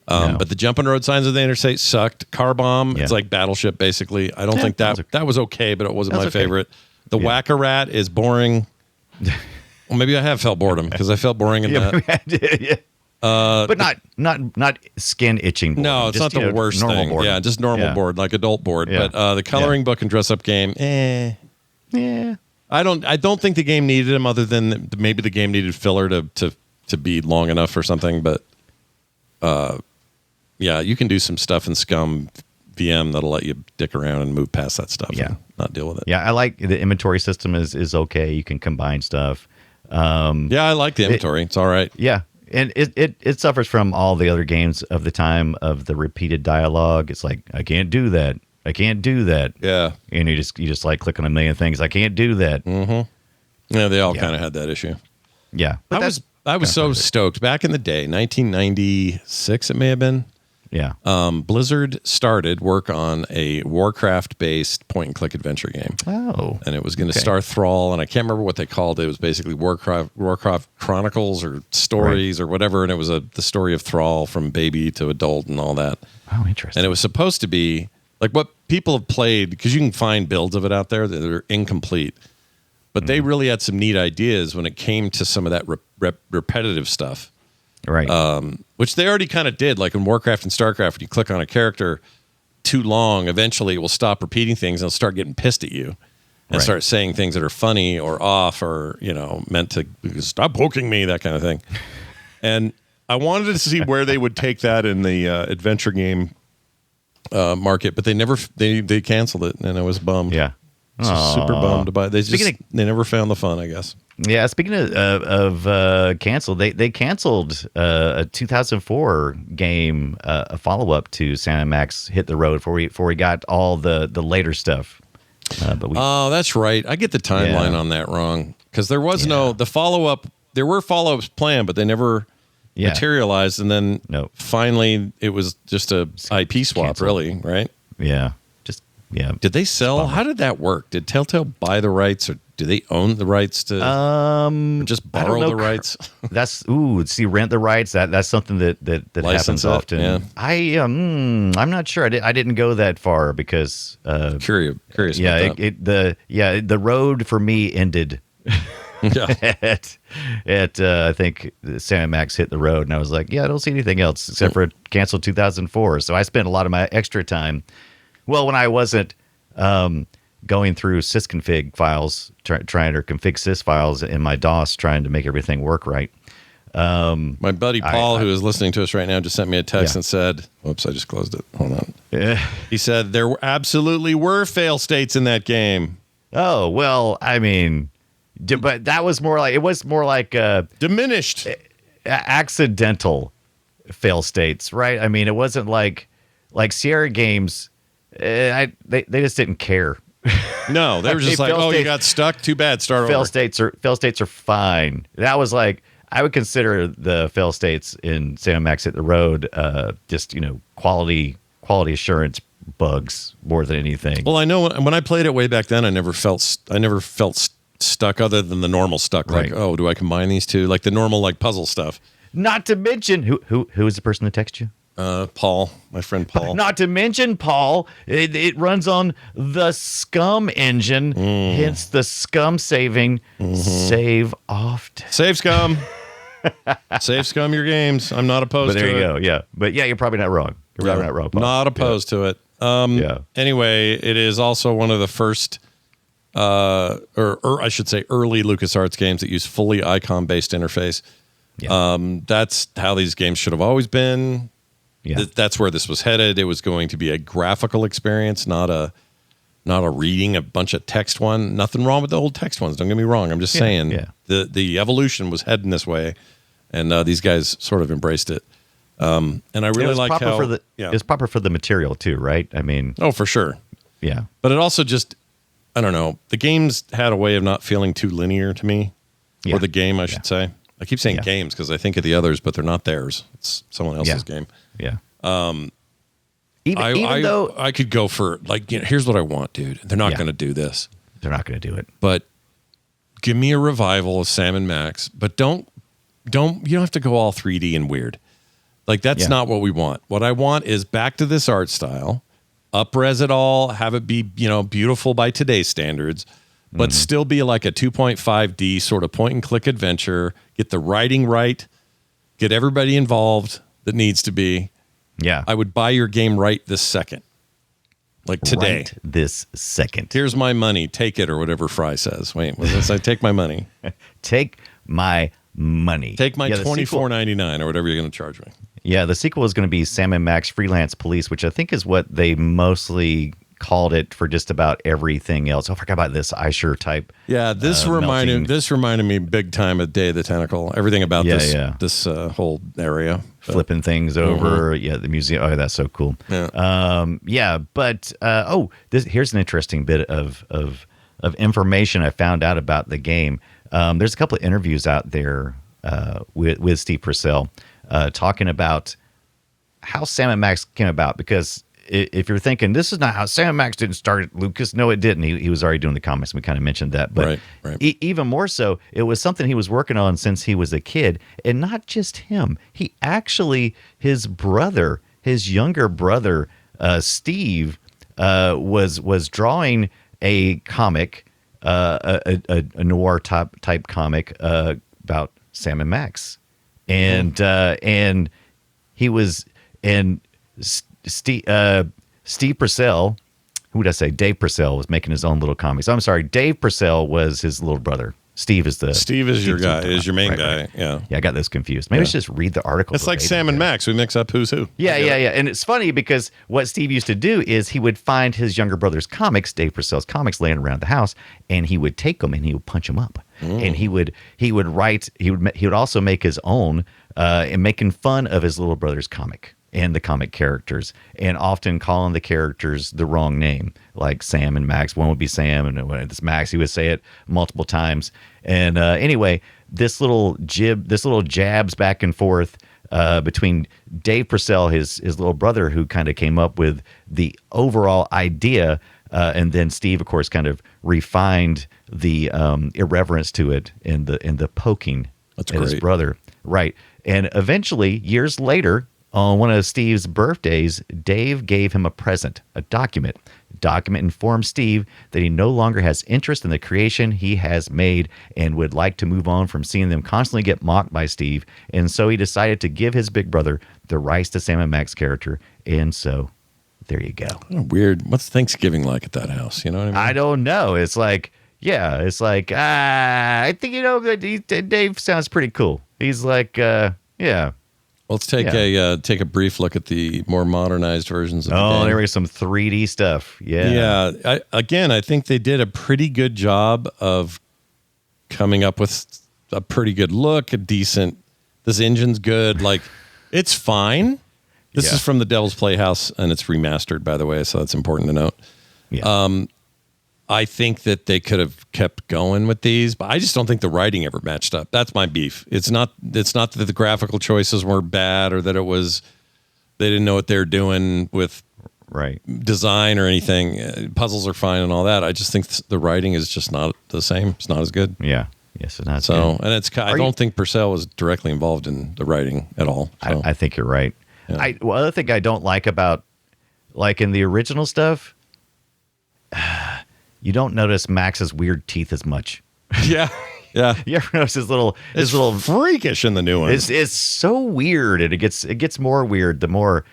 No. But the jumping road signs of the interstate sucked. Car bomb, Yeah. it's like Battleship, basically. I don't think that was okay, but it wasn't my favorite. The Whack-A-Rat is boring. Well, maybe I have felt boredom because I felt boring in that. But not skin itching board. No, it's just, not the worst normal thing. board. Yeah, just normal board, like adult board. Yeah. But the coloring book and dress up game, Yeah. I don't think the game needed them, other than maybe the game needed filler to be long enough or something. But yeah, you can do some stuff in Scum VM that'll let you dick around and move past that stuff. Yeah. And not deal with it. Yeah, I like the inventory system is okay. You can combine stuff. Yeah, I like the inventory. It's all right. Yeah, and it suffers from all the other games of the time of the repeated dialogue. It's like, I can't do that. I can't do that. Yeah. And you just like click on a million things. I can't do that. Yeah, they all kind of had that issue. Yeah. But I was so stoked back in the day, 1996 it may have been. Yeah. Blizzard started work on a Warcraft-based point-and-click adventure game. Oh. And it was going to star Thrall, and I can't remember what they called it. It was basically Warcraft Chronicles or Stories or whatever, and it was the story of Thrall from baby to adult and all that. Oh, interesting. And it was supposed to be like what people have played, because you can find builds of it out there that are incomplete. But they really had some neat ideas when it came to some of that repetitive stuff. Right. Which they already kind of did. Like in Warcraft and StarCraft, when you click on a character too long, eventually it will stop repeating things and it'll start getting pissed at you and start saying things that are funny or off or, meant to stop poking me, that kind of thing. And I wanted to see where they would take that in the adventure game market, but they canceled it, and I was bummed. Yeah. Super bummed about it. They never found the fun, I guess. Yeah, speaking of canceled, they canceled a 2004 game, a follow up to Sam and Max Hit the Road before we got all the later stuff. Oh, that's right. I get the timeline on that wrong, because there was the follow up. There were follow ups planned, but they never materialized. And then finally, it was just a IP swap, canceled. Really, right? Yeah. Did they sell? How did that work? Did Telltale buy the rights, or do they own the rights to or just borrow the rights? Rent the rights. That's something that License happens it, often. yeah. I'm not sure. I didn't go that far because Curious. yeah, about that. the road for me ended. at I think Sam and Max Hit the Road, and I was like, I don't see anything else except for canceled 2004. So I spent a lot of my extra time. Well, when I wasn't going through sysconfig files, trying to config sys files in my DOS, trying to make everything work right. My buddy Paul, who is listening to us right now, just sent me a text and said, "Whoops, I just closed it. Hold on." He said there absolutely were fail states in that game. Oh well, I mean, but that was more like diminished, accidental fail states, right? I mean, it wasn't like Sierra Games. They just didn't care. No, they were just like, "Oh, you got stuck. Too bad. Start over." Fail states are fine. That was like, I would consider the fail states in Sam and Max Hit the Road just quality assurance bugs more than anything. Well, I know when I played it way back then, I never felt stuck, other than the normal stuck. Right. Like, oh, do I combine these two? Like the normal puzzle stuff. Not to mention who is the person that texted you? Paul, my friend Paul. Not to mention Paul, it runs on the Scum engine, hence the Scum saving. Save often. Save Scum. Save Scum your games. I'm not opposed to it. But there you go. Yeah. But yeah, you're probably not wrong. You're probably not wrong, Paul. Not opposed to it. Anyway, it is also one of the first or I should say early LucasArts games that use fully icon-based interface. Yeah. That's how these games should have always been. Yeah. That's where this was headed. It was going to be a graphical experience, not a reading a bunch of text one. Nothing wrong with the old text ones. Don't get me wrong. I'm just saying the evolution was heading this way, and these guys sort of embraced it. And I really like how it's proper for the material too, right? I mean, oh, for sure. Yeah. But it also just, I don't know. The games had a way of not feeling too linear to me, or the game, I should say. I keep saying games because I think of the others, but they're not theirs. It's someone else's game. Yeah. Even though I could go for here's what I want, dude. They're not going to do this. They're not going to do it. But give me a revival of Sam and Max. But don't you don't have to go all 3D and weird. Like that's not what we want. What I want is back to this art style, up-res it all, have it be beautiful by today's standards, but still be like a 2.5D sort of point-and-click adventure. Get the writing right, get everybody involved that needs to be. Yeah. I would buy your game right this second. Like today. Right this second. Here's my money. Take it, or whatever Fry says. Wait, what does I take my money? Take my money. Take my $24.99 or whatever you're going to charge me. Yeah, the sequel is going to be Sam and Max Freelance Police, which I think is what they mostly called it for just about everything else. Oh, I forgot about this iSure type. Yeah, this reminded me big time of Day of the Tentacle. Everything about this whole area. Flipping things over. Yeah, the museum. Oh, that's so cool. Yeah. But here's an interesting bit of information I found out about the game. There's a couple of interviews out there with Steve Purcell talking about how Sam and Max came about, because if you're thinking this is not how Sam and Max didn't start at Lucas, no, it didn't. He was already doing the comics. We kind of mentioned that, but right. Even more so, it was something he was working on since he was a kid, and not just him. He actually, his younger brother, Steve, was drawing a comic, a noir type comic about Sam and Max, and he was Steve Purcell, who would I say? Dave Purcell was making his own little comics. I'm sorry, Dave Purcell was his little brother. Steve is your guy, is your main guy. Right. Yeah, I got those confused. Maybe I should just read the article. It's like Sam and Max. We mix up who's who. Yeah. And it's funny because what Steve used to do is he would find his younger brother's comics, Dave Purcell's comics, laying around the house, and he would take them and he would punch them up. And he would write. He would also make his own, and making fun of his little brother's comic and the comic characters, and often calling the characters the wrong name, like Sam and Max. One would be Sam, and when it's Max, he would say it multiple times. And anyway, this little jabs back and forth between Dave Purcell, his little brother, who kind of came up with the overall idea, and then Steve, of course, kind of refined the irreverence to it and the poking at his brother. Right. And eventually, years later, on one of Steve's birthdays, Dave gave him a present, a document. The document informed Steve that he no longer has interest in the creation he has made and would like to move on from seeing them constantly get mocked by Steve. And so he decided to give his big brother the rights to Sam and Max character. And so there you go. Oh, weird. What's Thanksgiving like at that house? You know what I mean? I don't know. It's like, I think, Dave sounds pretty cool. He's like, yeah. Let's take a brief look at the more modernized versions of the game. There was some 3D stuff. Yeah. Yeah. I think they did a pretty good job of coming up with a pretty good look, this engine's good. Like, it's fine. This is from the Devil's Playhouse, and it's remastered, by the way, so that's important to note. Yeah. I think that they could have kept going with these, but I just don't think the writing ever matched up. That's my beef. It's not that the graphical choices were bad or that they didn't know what they're doing with design or anything. Puzzles are fine and all that. I just think the writing is just not the same. It's not as good. Yeah. Yes, it's not so good. And I don't think Purcell was directly involved in the writing at all. So. I think you're right. Yeah. Other thing I don't like about, like in the original stuff, you don't notice Max's weird teeth as much. Yeah. Yeah. You ever notice his little freakish in the new one? It's so weird, and it gets more weird the more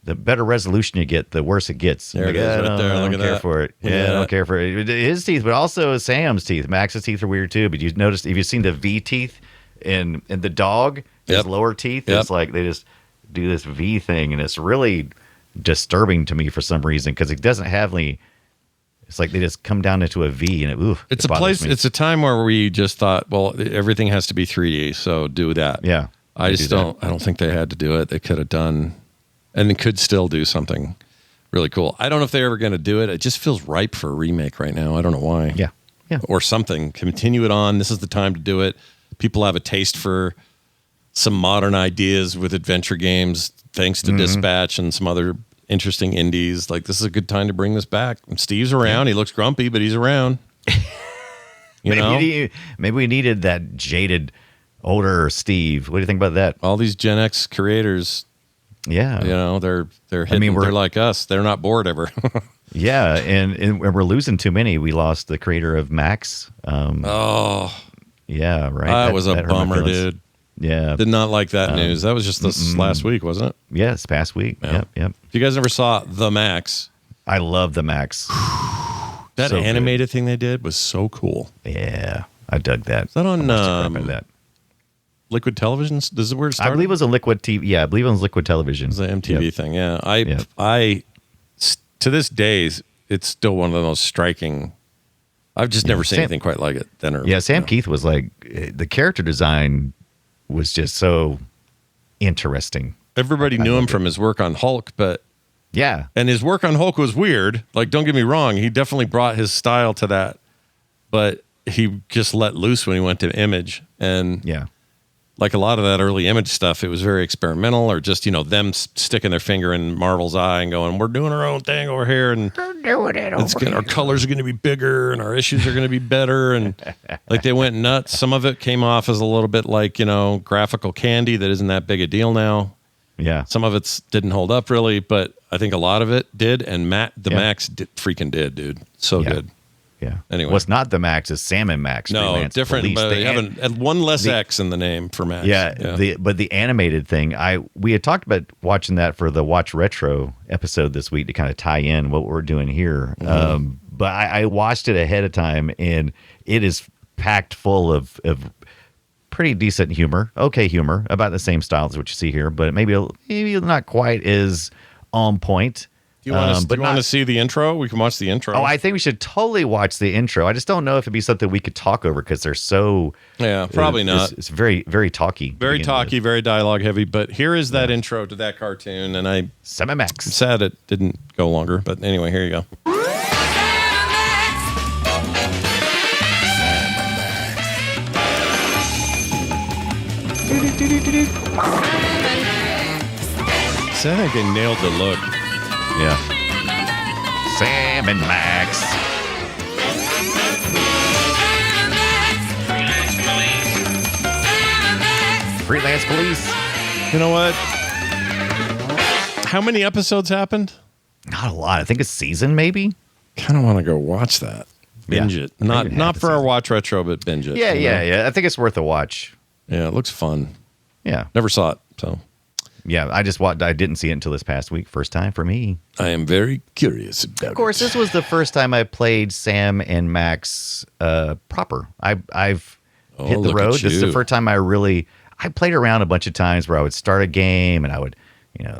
the better resolution you get, the worse it gets. There it is, right there. Look at that. I don't care for it. Yeah, I don't care for it. His teeth, but also Sam's teeth. Max's teeth are weird too. But you noticed, if you've seen the V teeth in the dog, his lower teeth, it's like they just do this V thing, and it's really disturbing to me for some reason because it doesn't have any. It's like they just come down into a V, and it's a place. Me. It's a time where we just thought, well, everything has to be 3D, so do that. Yeah, I just don't. I don't think they had to do it. They could have done. And they could still do something really cool. I don't know if they're ever going to do it. It just feels ripe for a remake right now. I don't know why. Yeah. Or something. Continue it on. This is the time to do it. People have a taste for some modern ideas with adventure games, thanks to Dispatch and some other interesting indies. Like, this is a good time to bring this back. And Steve's around. He looks grumpy, but he's around. Maybe we needed that jaded, older Steve. What do you think about that? All these Gen X creators... Yeah, they're hitting, they're like us. They're not bored ever. Yeah, and we're losing too many. We lost the creator of Max. Yeah, right. That was a bummer, dude. Yeah, did not like that news. That was just this last week, wasn't it? Yeah, it's past week. Yep. If you guys never saw The Max, I love the Max. that so animated thing they did was so cool. Yeah, I dug that. Is that on that? Liquid Television? This is where it started? I believe it was a Liquid TV. Yeah, I believe it was Liquid Television. It was an MTV thing, yeah. I to this day, it's still one of the most striking. I've just never seen anything quite like it. Sam Keith was like, the character design was just so interesting. Everybody knew him from his work on Hulk, but yeah. And his work on Hulk was weird. Like, don't get me wrong, he definitely brought his style to that, but he just let loose when he went to Image. And like a lot of that early Image stuff, it was very experimental, or just, them sticking their finger in Marvel's eye and going, we're doing our own thing over here, and our colors are going to be bigger and our issues are going to be better. And like, they went nuts. Some of it came off as a little bit like, graphical candy that isn't that big a deal now. Yeah. Some of it didn't hold up really, but I think a lot of it did. And Max freaking did, dude. So good. Yeah. Anyway, what's not the Max is Sam and Max. No, freelance different. Police. But they have one less X in the name for Max. Yeah. But the animated thing, we had talked about watching that for the Watch Retro episode this week to kind of tie in what we're doing here. But I watched it ahead of time, and it is packed full of pretty decent humor. Okay, humor about the same style as what you see here, but maybe not quite as on point. Do you want to see the intro? We can watch the intro. Oh, I think we should totally watch the intro. I just don't know if it'd be something we could talk over because they're so... Yeah, probably not. It's very, very talky. Very talky, very dialogue heavy. But here is that intro to that cartoon, and I'm sad it didn't go longer. But anyway, here you go. So I think they nailed the look. Yeah. Sam and Max. Freelance Police. You know what? How many episodes happened? Not a lot. I think a season, maybe. Kind of want to go watch that. Binge it. Not for our Watch Retro, but binge it. Yeah. I think it's worth a watch. Yeah, it looks fun. Yeah. Never saw it, so... Yeah, I didn't see it until this past week. First time for me. I am very curious about it. Of course, this was the first time I played Sam and Max proper. I've hit the road. This is the first time I played around a bunch of times where I would start a game and I would,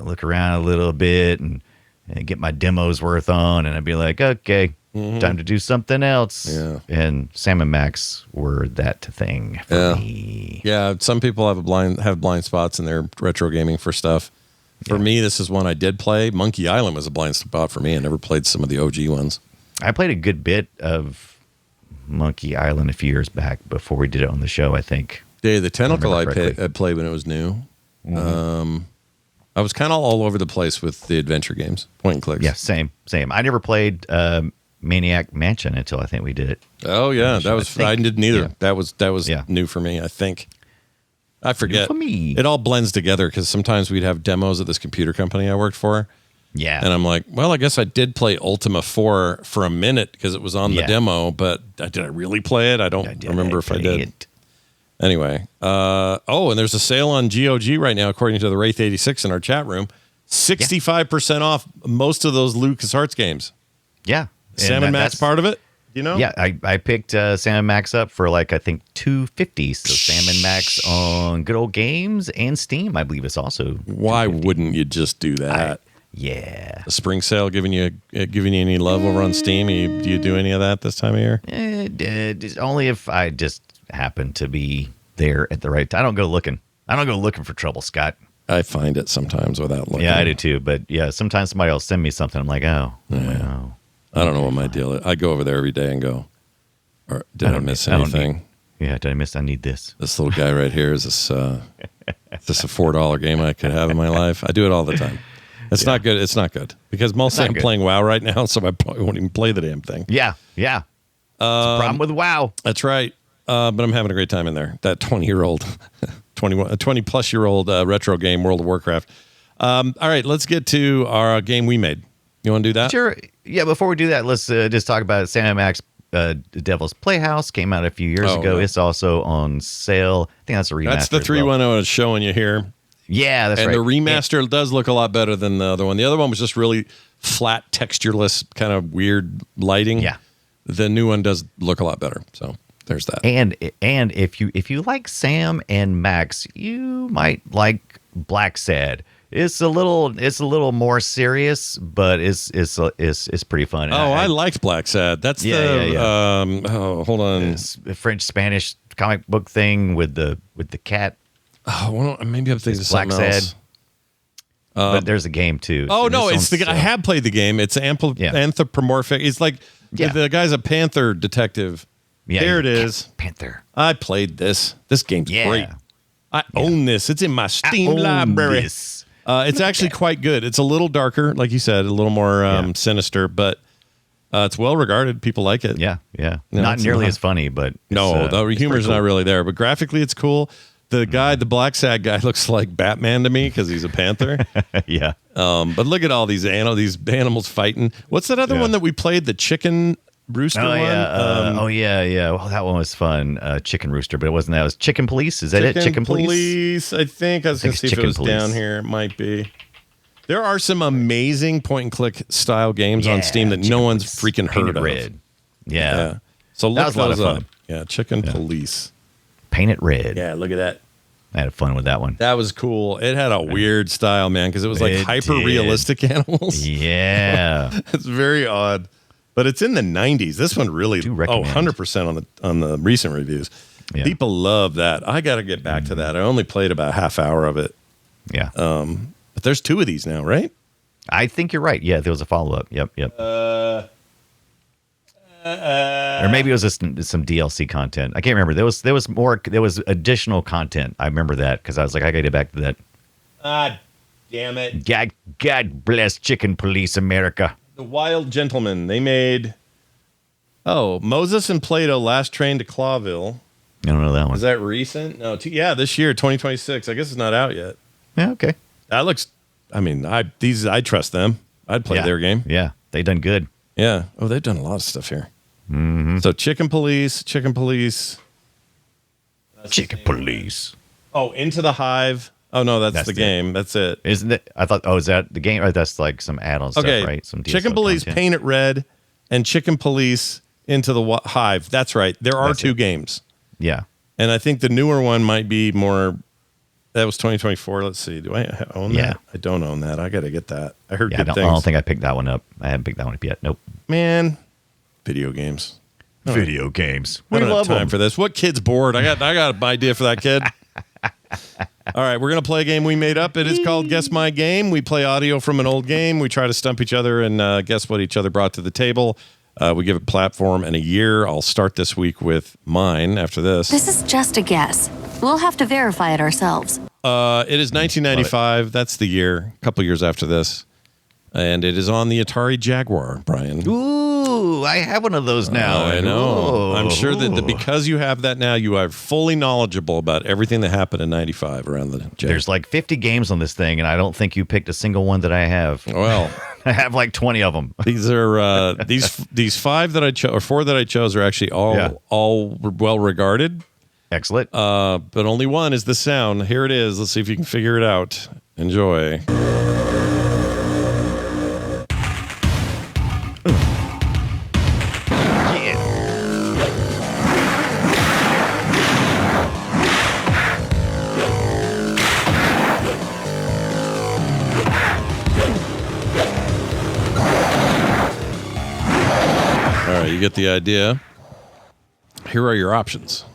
look around a little bit and get my demos worth on, and I'd be like, okay, time to do something else. Yeah. And Sam and Max were that thing for me. Yeah, some people have blind spots in their retro gaming for stuff. For me, this is one I did play. Monkey Island was a blind spot for me. I never played some of the OG ones. I played a good bit of Monkey Island a few years back before we did it on the show, I think. Day of the Tentacle I played when it was new. I was kind of all over the place with the adventure games, point and clicks. Yeah, same. I never played Maniac Mansion until I think we did it. Oh yeah, I didn't either. Yeah. That was new for me. I think I forget. New for me. It all blends together because sometimes we'd have demos at this computer company I worked for. Yeah, and I'm like, well, I guess I did play Ultima 4 for a minute because it was on the demo, but did I really play it? I don't remember if I did. Anyway, and there's a sale on GOG right now, according to the Wraith 86 in our chat room. 65% off most of those LucasArts games. Yeah. Sam and Max part of it? You know? Yeah, I picked Sam and Max up for like, I think, $250. So Sam and Max on Good Old Games and Steam, I believe it's also. Why wouldn't you just do that? Yeah. The spring sale giving you any love over on Steam? Do you do any of that this time of year? Only if I just happen to be there at the right time. I don't go looking for trouble, Scott. I find it sometimes without looking. Yeah, I do too. But yeah, sometimes somebody will send me something. I'm like, oh, wow. I don't know what my deal is. I go over there every day and go, or did I miss anything? Did I miss? I need this. This little guy right here, is this a $4 game I could have in my life? I do it all the time. It's not good. It's not good because mostly I'm playing WoW right now, so I probably won't even play the damn thing. Yeah. It's a problem with WoW. That's right. But I'm having a great time in there. That 20-plus-year-old retro game, World of Warcraft. All right, let's get to our game we made. You want to do that? Sure. Yeah, before we do that, let's just talk about Sam and Max Devil's Playhouse. Came out a few years ago. Yeah. It's also on sale. I think that's a remaster. That's the 3-1 I was showing you here. Yeah, that's right. And the remaster does look a lot better than the other one. The other one was just really flat, textureless, kind of weird lighting. Yeah. The new one does look a lot better. So there's that. And if you like Sam and Max, you might like Black Sad. It's a little more serious, but it's pretty fun. I liked Black Sad. That's hold on. It's a French Spanish comic book thing with the cat. Oh, maybe I'm thinking of something else. But there's a game too. Oh no, it's the I have played the game. It's anthropomorphic. It's like the guy's a panther detective. Yeah, there it is. Panther. I played this. This game's great. I own this. It's in my Steam library. It's actually quite good. It's a little darker, like you said, a little more sinister, but it's well regarded. People like it. Yeah. Not nearly as funny, but the humor's not really there. But graphically, it's cool. The guy, the Black Sad guy, looks like Batman to me because he's a panther. Yeah. But look at all these animals fighting. What's that other one that we played? The chicken rooster one? Yeah. Well, that one was fun. Chicken rooster, but it wasn't that. It was Chicken Police. Is that it? Chicken Police? I think. I was going to see if it was down here. It might be. There are some amazing point-and-click style games on Steam that no one's freaking heard of. Red. Yeah. So look those up. Yeah, Chicken Police. Paint it red. Yeah, look at that. I had fun with that one. That was cool. It had a weird style, man, because it was like hyper-realistic animals. Yeah. It's very odd. But it's in the 90s. This one really, 100% on the recent reviews. Yeah. People love that. I got to get back to that. I only played about a half hour of it. Yeah. But there's 2 of these now, right? I think you're right. Yeah, there was a follow-up. Yep. Or maybe it was just some DLC content. I can't remember. There was additional content. I remember that because I was like, I got to get back to that. Damn it. God bless Chicken Police America. The Wild Gentlemen. They made Moses and Plato Last Train to Clawville. I don't know that one. Is that recent? No. This year, 2026. I guess it's not out yet. Yeah, okay. That looks, I trust them. I'd play their game. Yeah, they done good. Yeah. Oh, they've done a lot of stuff here. Mm-hmm. So Chicken Police. Oh, Into the Hive. Oh, no, that's the game. That's it. Isn't it? I thought, is that the game? Or that's like some add-on stuff, right? Some Chicken Police, content. Paint It Red, and Chicken Police Into the Hive. That's right. There are 2 games. Yeah. And I think the newer one might be more... That was 2024. Let's see. Do I own that? I don't own that. I got to get that. I heard good things. I don't think I picked that one up. I haven't picked that one up yet. Nope. Man, video games. Video games. We don't have time for this. What kid's bored? I got an idea for that kid. All right, we're going to play a game we made up. It is called Guess My Game. We play audio from an old game. We try to stump each other and guess what each other brought to the table. We give it platform and a year. I'll start this week with mine after this. This is just a guess. We'll have to verify it ourselves. It is 1995. That's the year, a couple years after this. And it is on the Atari Jaguar, Brian. Ooh, I have one of those now. I know. I'm sure that because you have that now, you are fully knowledgeable about everything that happened in 95 around the Jaguar. There's like 50 games on this thing, and I don't think you picked a single one that I have. Well, I have like 20 of them. These are these 5 that I chose, or 4 that I chose, are actually all well regarded. Excellent. But only one is the sound. Here it is. Let's see if you can figure it out. Enjoy. get the idea. Here are your options.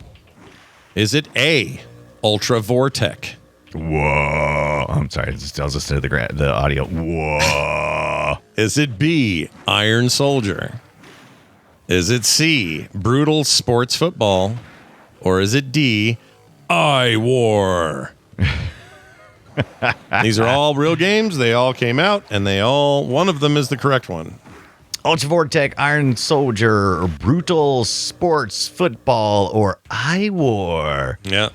Is it A, Ultra Vortec? Whoa. I'm sorry. I was listening to the audio. Whoa. Is it B, Iron Soldier? Is it C, Brutal Sports Football? Or is it D, I War? These are all real games. They all came out, and one of them is the correct one. Ultra Vortec, Iron Soldier, or Brutal Sports Football, or I War. Yeah.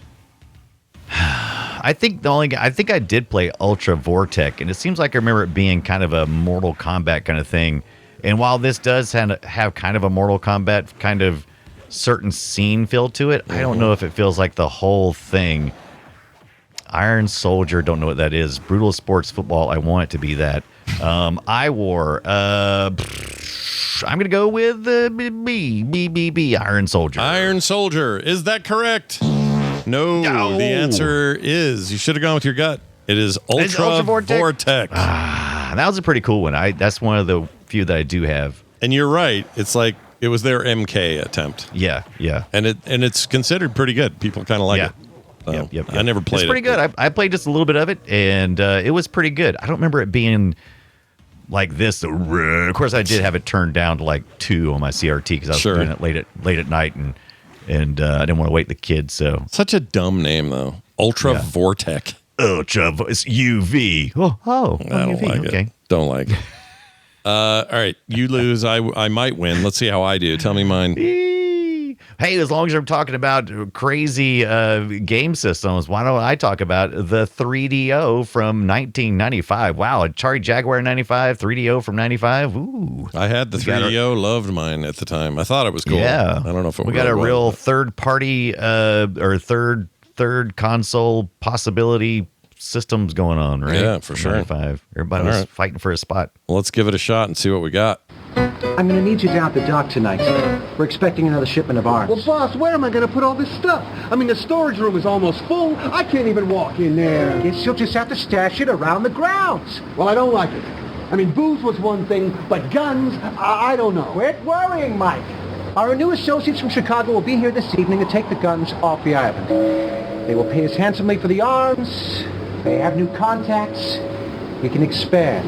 I think I did play Ultra Vortec, and it seems like I remember it being kind of a Mortal Kombat kind of thing. And while this does have kind of a Mortal Kombat kind of certain scene feel to it, I don't know if it feels like the whole thing. Iron Soldier, don't know what that is. Brutal Sports Football, I want it to be that. I War, I'm going to go with B, Iron Soldier. Iron Soldier. Is that correct? No. The answer is, you should have gone with your gut. It is Ultra Vortec. That was a pretty cool one. That's one of the few that I do have. And you're right. It's like, it was their MK attempt. Yeah. And it's considered pretty good. People kind of like it. So, Yep. I never played it. It's pretty good. I played just a little bit of it, and it was pretty good. I don't remember it being like this. Of course, I did have it turned down to like 2 on my CRT because I was doing it late at night, and I didn't want to wake the kids. So such a dumb name though. Ultra Vortec. It's UV. Oh, I don't UV. like it. Don't like it. All right, you lose. I might win. Let's see how I do. Tell me mine. Hey, as long as I'm talking about crazy game systems, why don't I talk about the 3DO from 1995? Wow, Atari Jaguar 95, 3DO from 95. Ooh. I had the 3DO, loved mine at the time. I thought it was cool. Yeah. I don't know if it we got a real third-party or third console possibility systems going on, right? Yeah, for sure. 95. Everybody was fighting for a spot. Well, let's give it a shot and see what we got. I'm going to need you down at the dock tonight. We're expecting another shipment of arms. Well, boss, where am I going to put all this stuff? I mean, the storage room is almost full. I can't even walk in there. Guess you'll just have to stash it around the grounds. Well, I don't like it. I mean, booze was one thing, but guns, I don't know. Quit worrying, Mike. Our new associates from Chicago will be here this evening to take the guns off the island. They will pay us handsomely for the arms. They have new contacts. We can expand.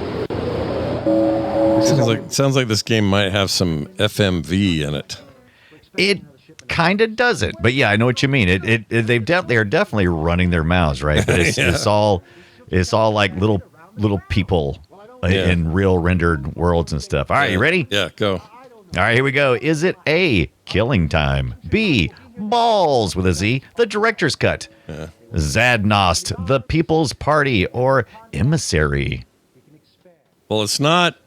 Sounds like this game might have some FMV in it. It kind of doesn't, but yeah, I know what you mean. They're definitely running their mouths, right? But it's all like little people in real rendered worlds and stuff. All right, you ready? Yeah, go. All right, here we go. Is it A, Killing Time? B, Balls with a Z, the director's cut? Yeah. Zadnost, the People's Party, or Emissary? Well, it's not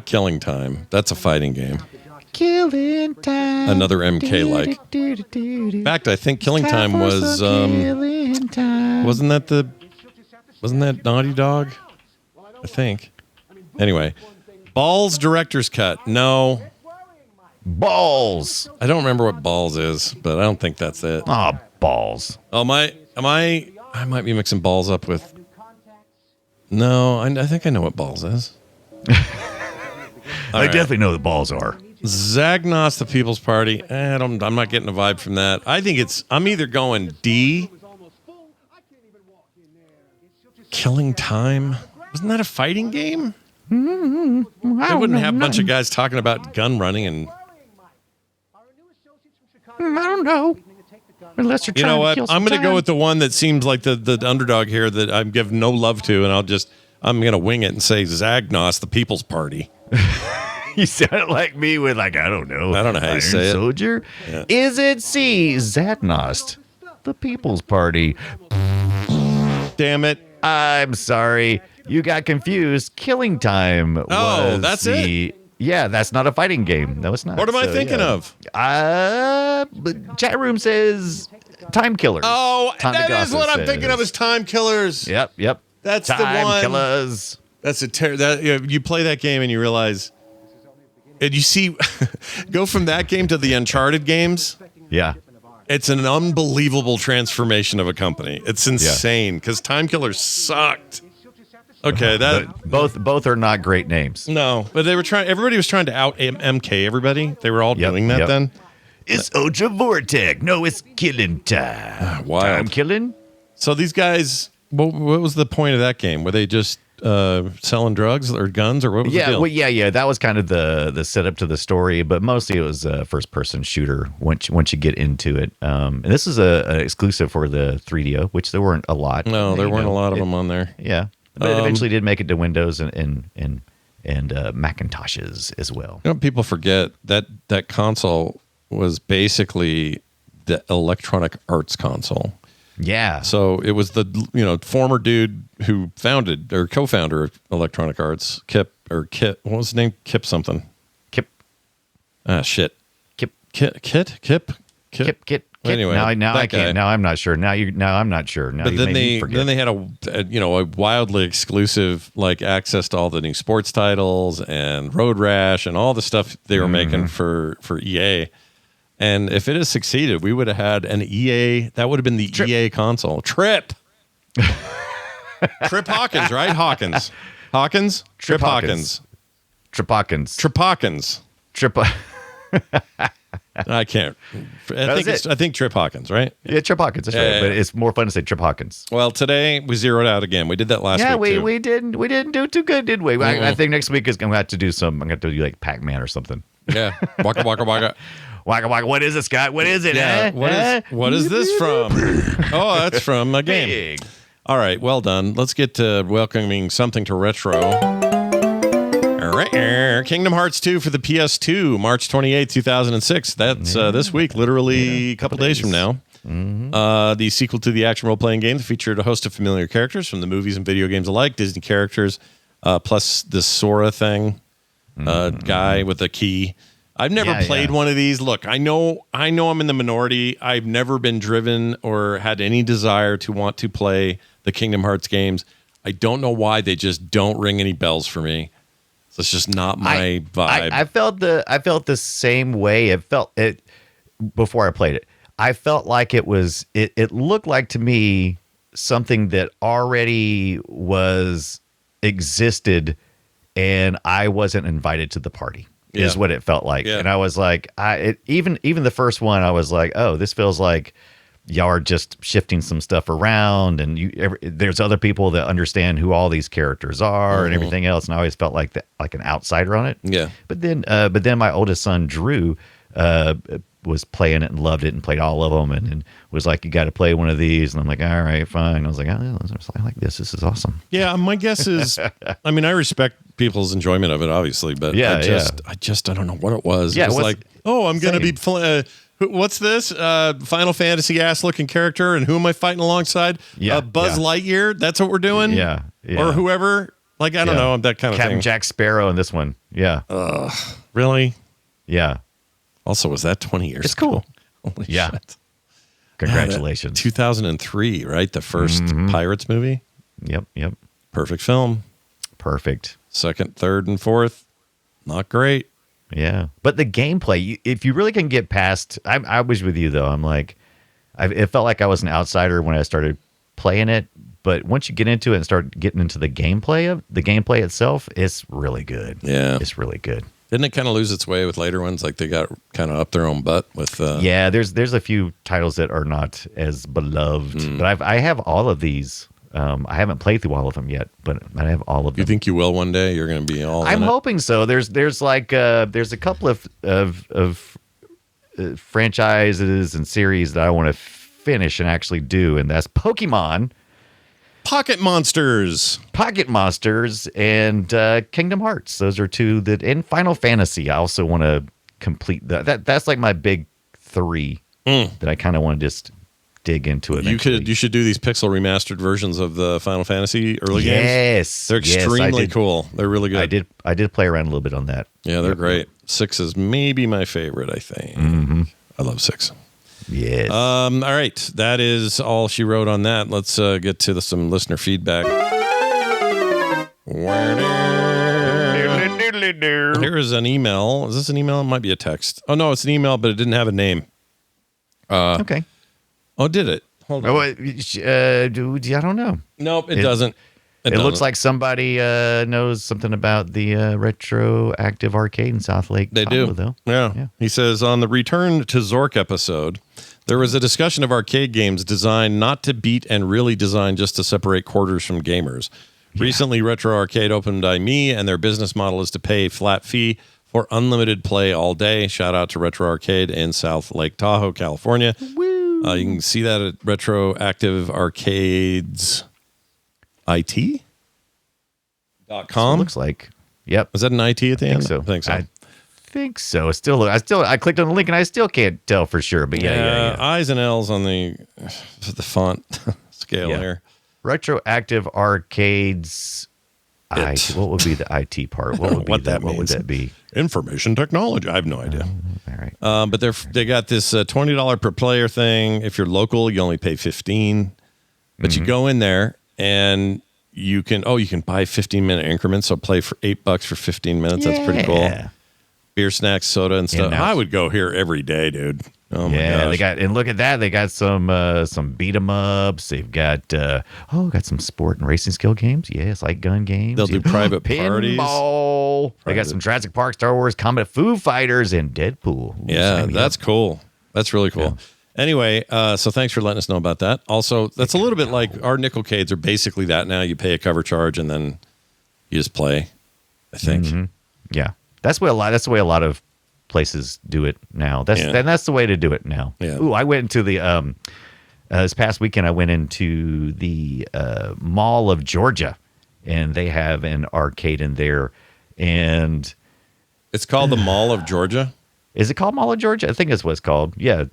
Killing Time. That's a fighting game. Killing Time. Another MK-like. In fact, I think Killing Time was wasn't that Naughty Dog? I think. Anyway, Balls director's cut. No. Balls. I don't remember what Balls is, but I don't think that's it. Oh, Balls. Oh, I might be mixing Balls up with. No, I think I know what Balls is. I definitely know what Balls are. Zagnos, the People's Party. I'm not getting a vibe from that. I think I'm either going D. Killing Time. Wasn't that a fighting game? They wouldn't have a bunch of guys talking about gun running and. I don't know. Unless you're trying to kill some I'm going to go time. with the one that seems like the underdog here that I'm giving no love to, and I'm going to wing it and say Zagnos, the People's Party. You sound like me with I don't know. I don't know how you say it. Soldier? Yeah. Is it C, Zadnost, the People's Party? Damn it. I'm sorry. You got confused. Killing Time was that's it? Yeah, that's not a fighting game. No, it's not. What am I thinking of? Chat room says Time Killers. Oh, Tom that DeGossa is what I'm says. thinking of is Time Killers. Yep. That's Time the one. Killers. That's you play that game and you realize, and you see, go from that game to the Uncharted games. Yeah. It's an unbelievable transformation of a company. It's insane because Time Killers sucked. Okay, that both are not great names. no, but they were trying. Everybody was trying to out MK everybody. They were all doing that then. It's Ultra Vortex. No, it's killing time. Wild. Time killing. So these guys, what was the point of that game? Were they just selling drugs or guns, or what was the deal? Well, yeah. That was kind of the setup to the story, but mostly it was a first-person shooter. Once you get into it, and this is a exclusive for the 3DO, which there weren't a lot. No, there weren't a lot of them on there. Yeah, but it eventually did make it to Windows and Macintoshes as well. You know, people forget that console was basically the Electronic Arts console. Yeah. So it was the former dude who founded or co-founder of Electronic Arts, Kip. What was his name? Kip something. Kip. Shit. Kip. Kip. Anyway, now I can't. Now I'm not sure. Now I'm not sure. Now but you then made me forget. they had a wildly exclusive access to all the new sports titles and Road Rash and all the stuff they were making for EA. And if it had succeeded, we would have had an EA. That would have been the EA console. Trip Hawkins, right? Hawkins. Trip Hawkins. I can't. I think Trip Hawkins, right? Yeah, Trip Hawkins. That's right. But it's more fun to say Trip Hawkins. Well, today we zeroed out again. We did that last week. Yeah, too. we didn't do too good, did we? I think next week is going to have to do I'm going to have to do like Pac-Man or something. Yeah. Waka waka waka. Waka waka. What is it, Scott? What is it? Yeah. What is this from? Oh, that's from a game. Big. All right. Well done. Let's get to welcoming something to retro. All right. Kingdom Hearts 2 for the PS2, March 28, 2006. That's this week, literally a couple days from now. Mm-hmm. The sequel to the action role-playing game that featured a host of familiar characters from the movies and video games alike, Disney characters, plus the Sora thing, guy with a key. I've never played one of these. Look, I know I'm in the minority. I've never been driven or had any desire to want to play the Kingdom Hearts games. I don't know why they just don't ring any bells for me. So it's just not my vibe. I felt the same way. It felt it before I played it. I felt like it looked like to me something that already existed, and I wasn't invited to the party. Is what it felt like. And I was like, even the first one, I was like, oh, this feels like y'all are just shifting some stuff around, and there's other people that understand who all these characters are and everything else. And I always felt like an outsider on it. Yeah. But then my oldest son Drew was playing it and loved it and played all of them and was like, you got to play one of these. And I'm like, all right, fine. I was like, oh, I like this. This is awesome. Yeah, my guess is, I mean, I respect people's enjoyment of it, obviously, but I don't know what it was. Yeah, it was like, oh, I'm going to be, what's this? Final Fantasy ass looking character, and who am I fighting alongside? Buzz Lightyear? That's what we're doing? Yeah. Or whoever. Like, I don't know, that kind of Captain thing. Jack Sparrow in this one. Yeah. Really? Yeah. Also, was that 20 years It's cool. ago? Holy yeah. shit. Congratulations. 2003, right? The first Pirates movie? Yep. Perfect film. Perfect. Second, third, and fourth, not great. Yeah. But the gameplay, if you really can get past, I was with you, though. I'm like, it felt like I was an outsider when I started playing it. But once you get into it and start getting into the gameplay itself, it's really good. Yeah. It's really good. Didn't it kind of lose its way with later ones? Like they got kind of up their own butt with. Yeah, there's a few titles that are not as beloved, but I have all of these. I haven't played through all of them yet, but I have all of them. You think you will one day? You're going to be all. I'm hoping so. There's a couple of franchises and series that I want to finish and actually do, and that's Pokemon. Pocket Monsters, and Kingdom Hearts. Those are two that, and Final Fantasy. I also want to complete that. That's like my big three that I kind of want to just dig into it. You should do these pixel remastered versions of the Final Fantasy early games. Yes, they're extremely cool. They're really good. I did play around a little bit on that. Yeah, they're great. 6 is maybe my favorite. I think I love 6. Yes. All right. That is all she wrote on that. Let's get to some listener feedback. Here is an email. Is this an email? It might be a text. Oh, no, it's an email, but it didn't have a name. Okay. Oh, did it? Hold on. I don't know. Nope, it doesn't. It looks like somebody knows something about the retroactive arcade in South Lake. They do, though. Yeah. He says, on the Return to Zork episode, there was a discussion of arcade games designed not to beat and really designed just to separate quarters from gamers. Yeah. Recently, Retro Arcade opened by me, and their business model is to pay a flat fee for unlimited play all day. Shout out to Retro Arcade in South Lake Tahoe, California. You can see that at Retroactive Arcades IT.com. Looks like. Yep. Was that an IT at the end? So. I think so. I think so. I clicked on the link and I still can't tell for sure. But yeah. I's and L's on the font scale here. Retroactive Arcades. What would be the IT part? What would be that? What would that be? Information technology. I have no idea. All right. But they got this $20 per player thing. If you're local, you only pay $15. But you go in there and you can buy 15-minute increments. So play for $8 for 15 minutes. That's pretty cool. Beer, snacks, soda, and stuff. I would go here every day, dude. Oh my gosh. And look at that. They got some beat 'em ups. They've got some sport and racing skill games. Yes, like gun games. They'll do private parties. Pinball. They got some Jurassic Park, Star Wars, Combat Foo Fighters, and Deadpool. Yeah, that's cool. That's really cool. Yeah. Anyway, so thanks for letting us know about that. Also, that's a little bit like our Nickelcades are basically that now. You pay a cover charge and then you just play, I think. Mm-hmm. Yeah. That's the way a lot of places do it now. That's the way to do it now. Yeah. Ooh, I went into the this past weekend. I went into the Mall of Georgia, and they have an arcade in there, and it's called the Mall of Georgia. Is it called Mall of Georgia? I think that's what it's called. Yeah.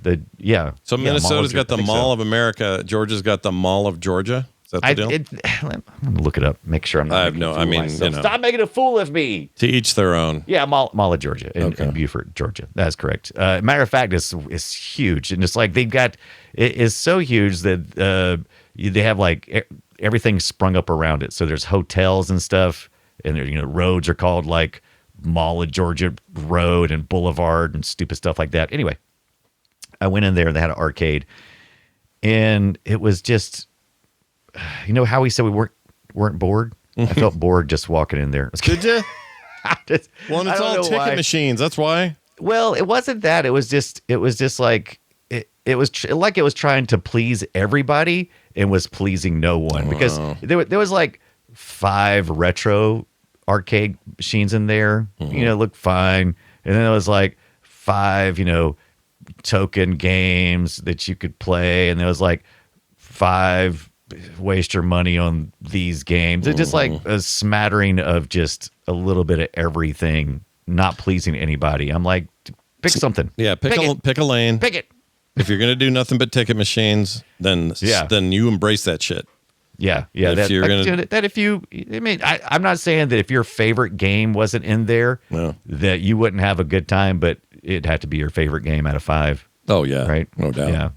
So Minnesota's got the Mall of America. Georgia's got the Mall of Georgia. Is that the deal? I'm gonna look it up. Make sure I'm not. I have no. I mean, stop making a fool of me. To each their own. Yeah, Mall of Georgia in Beaufort, Georgia. That's correct. Matter of fact, it's huge, and it's like they've got. It is so huge that they have like everything sprung up around it. So there's hotels and stuff, and roads are called like Mall of Georgia Road and Boulevard and stupid stuff like that. Anyway, I went in there and they had an arcade, and it was just. How we said we weren't bored? I felt bored just walking in there. Did you? It's all ticket machines. That's why. Well, it wasn't that. It was just like it was like it was trying to please everybody and was pleasing no one because there was like 5 retro arcade machines in there. Looked fine, and then there was like 5 token games that you could play, and there was like 5. Waste your money on these games. It's just like a smattering of just a little bit of everything, not pleasing anybody. I'm like, pick something. Yeah, pick a lane. Pick it. If you're gonna do nothing but ticket machines, then you embrace that shit. Yeah. I'm not saying that if your favorite game wasn't in there, that you wouldn't have a good time, but it'd have to be your favorite game out of 5. Oh yeah, right, no doubt. Yeah.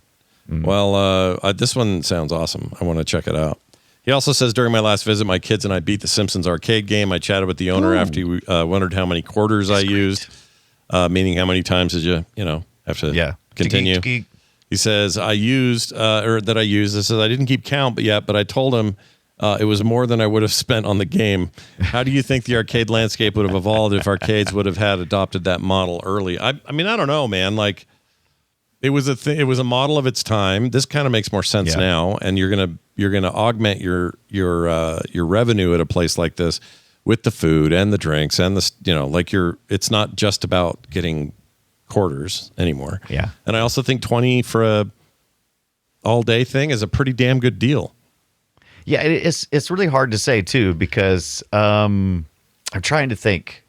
Well, this one sounds awesome. I want to check it out. He also says, during my last visit, my kids and I beat the Simpsons arcade game. I chatted with the owner after he wondered how many quarters I used, meaning how many times did you have to continue. He says, I used. I says, I didn't keep count but I told him it was more than I would have spent on the game. How do you think the arcade landscape would have evolved if arcades would have had adopted that model early? I mean, I don't know, man. Like, it was a model of its time. This kind of makes more sense now, and you're gonna augment your revenue at a place like this with the food and the drinks and it's not just about getting quarters anymore. Yeah, and I also think 20 for a all day thing is a pretty damn good deal. Yeah, it's really hard to say too because I'm trying to think.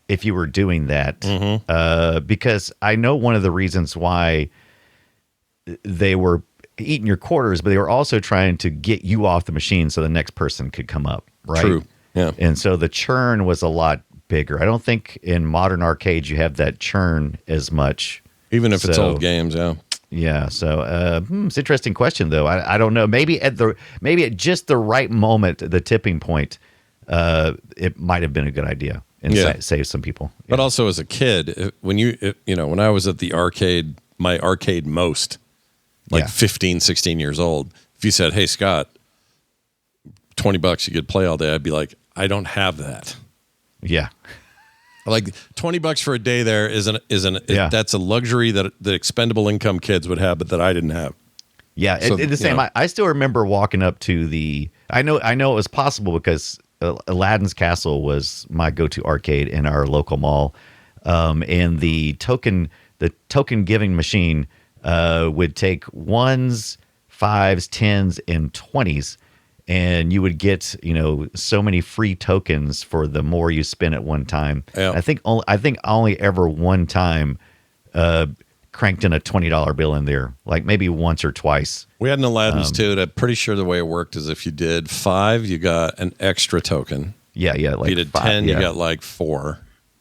If you were doing that, because I know one of the reasons why they were eating your quarters, but they were also trying to get you off the machine so the next person could come up, right? True. Yeah. And so the churn was a lot bigger. I don't think in modern arcades you have that churn as much. Even if it's old games, yeah. Yeah. So it's an interesting question, though. I don't know. Maybe at just the right moment, the tipping point, it might have been a good idea. And save some people. But also as a kid, when I was at the arcade, my arcade most, 15, 16 years old, if you said, hey, Scott, $20 you could play all day, I'd be like, I don't have that. Yeah. Like $20 for a day there that's a luxury that the expendable income kids would have, but that I didn't have. Yeah, so, the same. I still remember walking up to I know it was possible because Aladdin's Castle was my go-to arcade in our local mall, and the token giving machine would take 1s, 5s, 10s, and 20s, and you would get so many free tokens for the more you spent at one time. Yeah. I think only ever one time cranked in a $20 bill in there, like maybe once or twice. We had an Aladdin's too, and I'm pretty sure the way it worked is if you did 5, you got an extra token. Yeah. Like if you did 5, 10, you got like 4.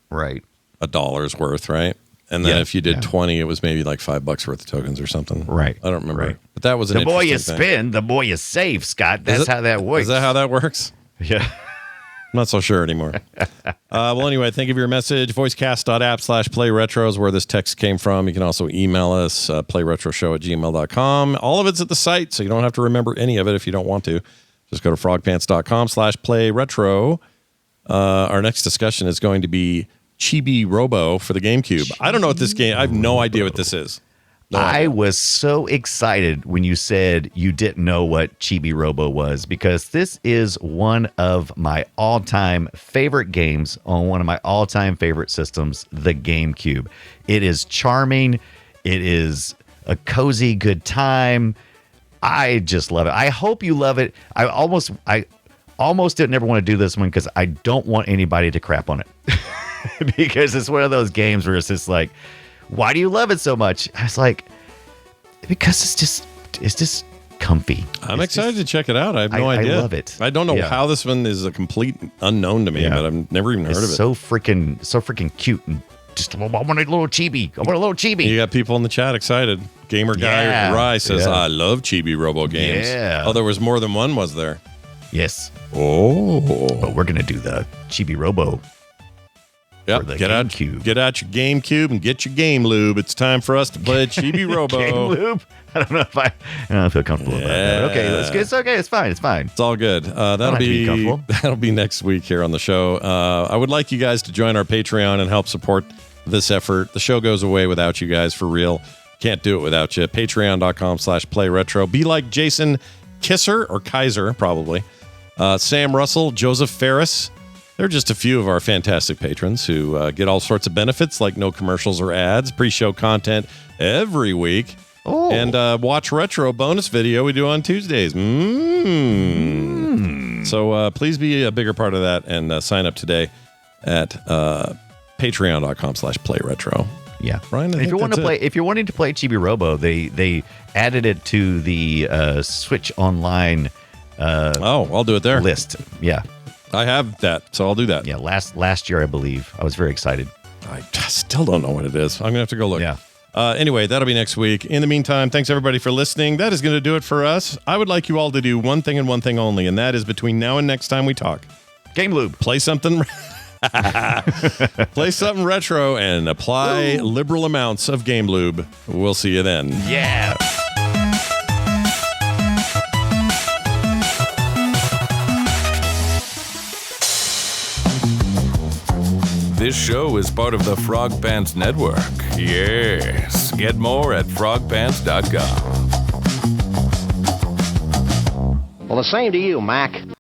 Right. $1 worth, right? And then if you did 20, it was maybe like $5 worth of tokens or something. Right. I don't remember. Right. But that was an the more you interesting thing. spend, the more you save, Scott. That's how that works. Is that how that works? Yeah. I'm not so sure anymore. Well, anyway, think of your message. Voicecast.app/playretro is where this text came from. You can also email us, playretroshow@gmail.com. All of it's at the site, so you don't have to remember any of it if you don't want to. Just go to frogpants.com/playretro. Our next discussion is going to be Chibi Robo for the GameCube. I don't know what this game. I have no idea what this is. I was so excited when you said you didn't know what Chibi Robo was, because this is one of my all-time favorite games on one of my all-time favorite systems, the GameCube. It is charming. It is a cozy, good time. I just love it. I hope you love it. I almost didn't ever want to do this one because I don't want anybody to crap on it. Because it's one of those games where it's just like, why do you love it so much? I was like, because it's just comfy. I'm excited to check it out. I have no idea. I love it. I don't know how this one is a complete unknown to me, but I've never even heard of it. So freaking cute, and just I want a little chibi. I want a little chibi. You got people in the chat excited. Gamer guy Rye says, I love Chibi Robo games. Yeah. Oh, there was more than one, was there? Yes. Oh. But we're gonna do the Chibi Robo. Yep. Get out your GameCube and get your game lube. It's time for us to play Chibi Robo. Game lube? I don't know if I feel comfortable about that. Okay, it's okay. It's fine. It's all good. That'll be next week here on the show. I would like you guys to join our Patreon and help support this effort. The show goes away without you guys, for real. Can't do it without you. Patreon.com/playretro. Be like Jason Kisser or Kaiser, probably. Sam Russell, Joseph Ferris. They're just a few of our fantastic patrons who get all sorts of benefits like no commercials or ads, pre-show content every week, and watch retro bonus video we do on Tuesdays. So please be a bigger part of that and sign up today at patreon.com/playretro. Yeah, Brian. If you're wanting to play Chibi Robo, they added it to the Switch Online. I'll do it there. List. Yeah. I have that, so I'll do that. Yeah, last year, I believe. I was very excited. I still don't know what it is. I'm going to have to go look. Yeah. Anyway, that'll be next week. In the meantime, thanks everybody for listening. That is going to do it for us. I would like you all to do one thing and one thing only, and that is between now and next time we talk. Game lube. Play something. Play something retro and apply liberal amounts of game lube. We'll see you then. Yeah. This show is part of the Frog Pants Network. Yes. Get more at frogpants.com. Well, the same to you, Mac.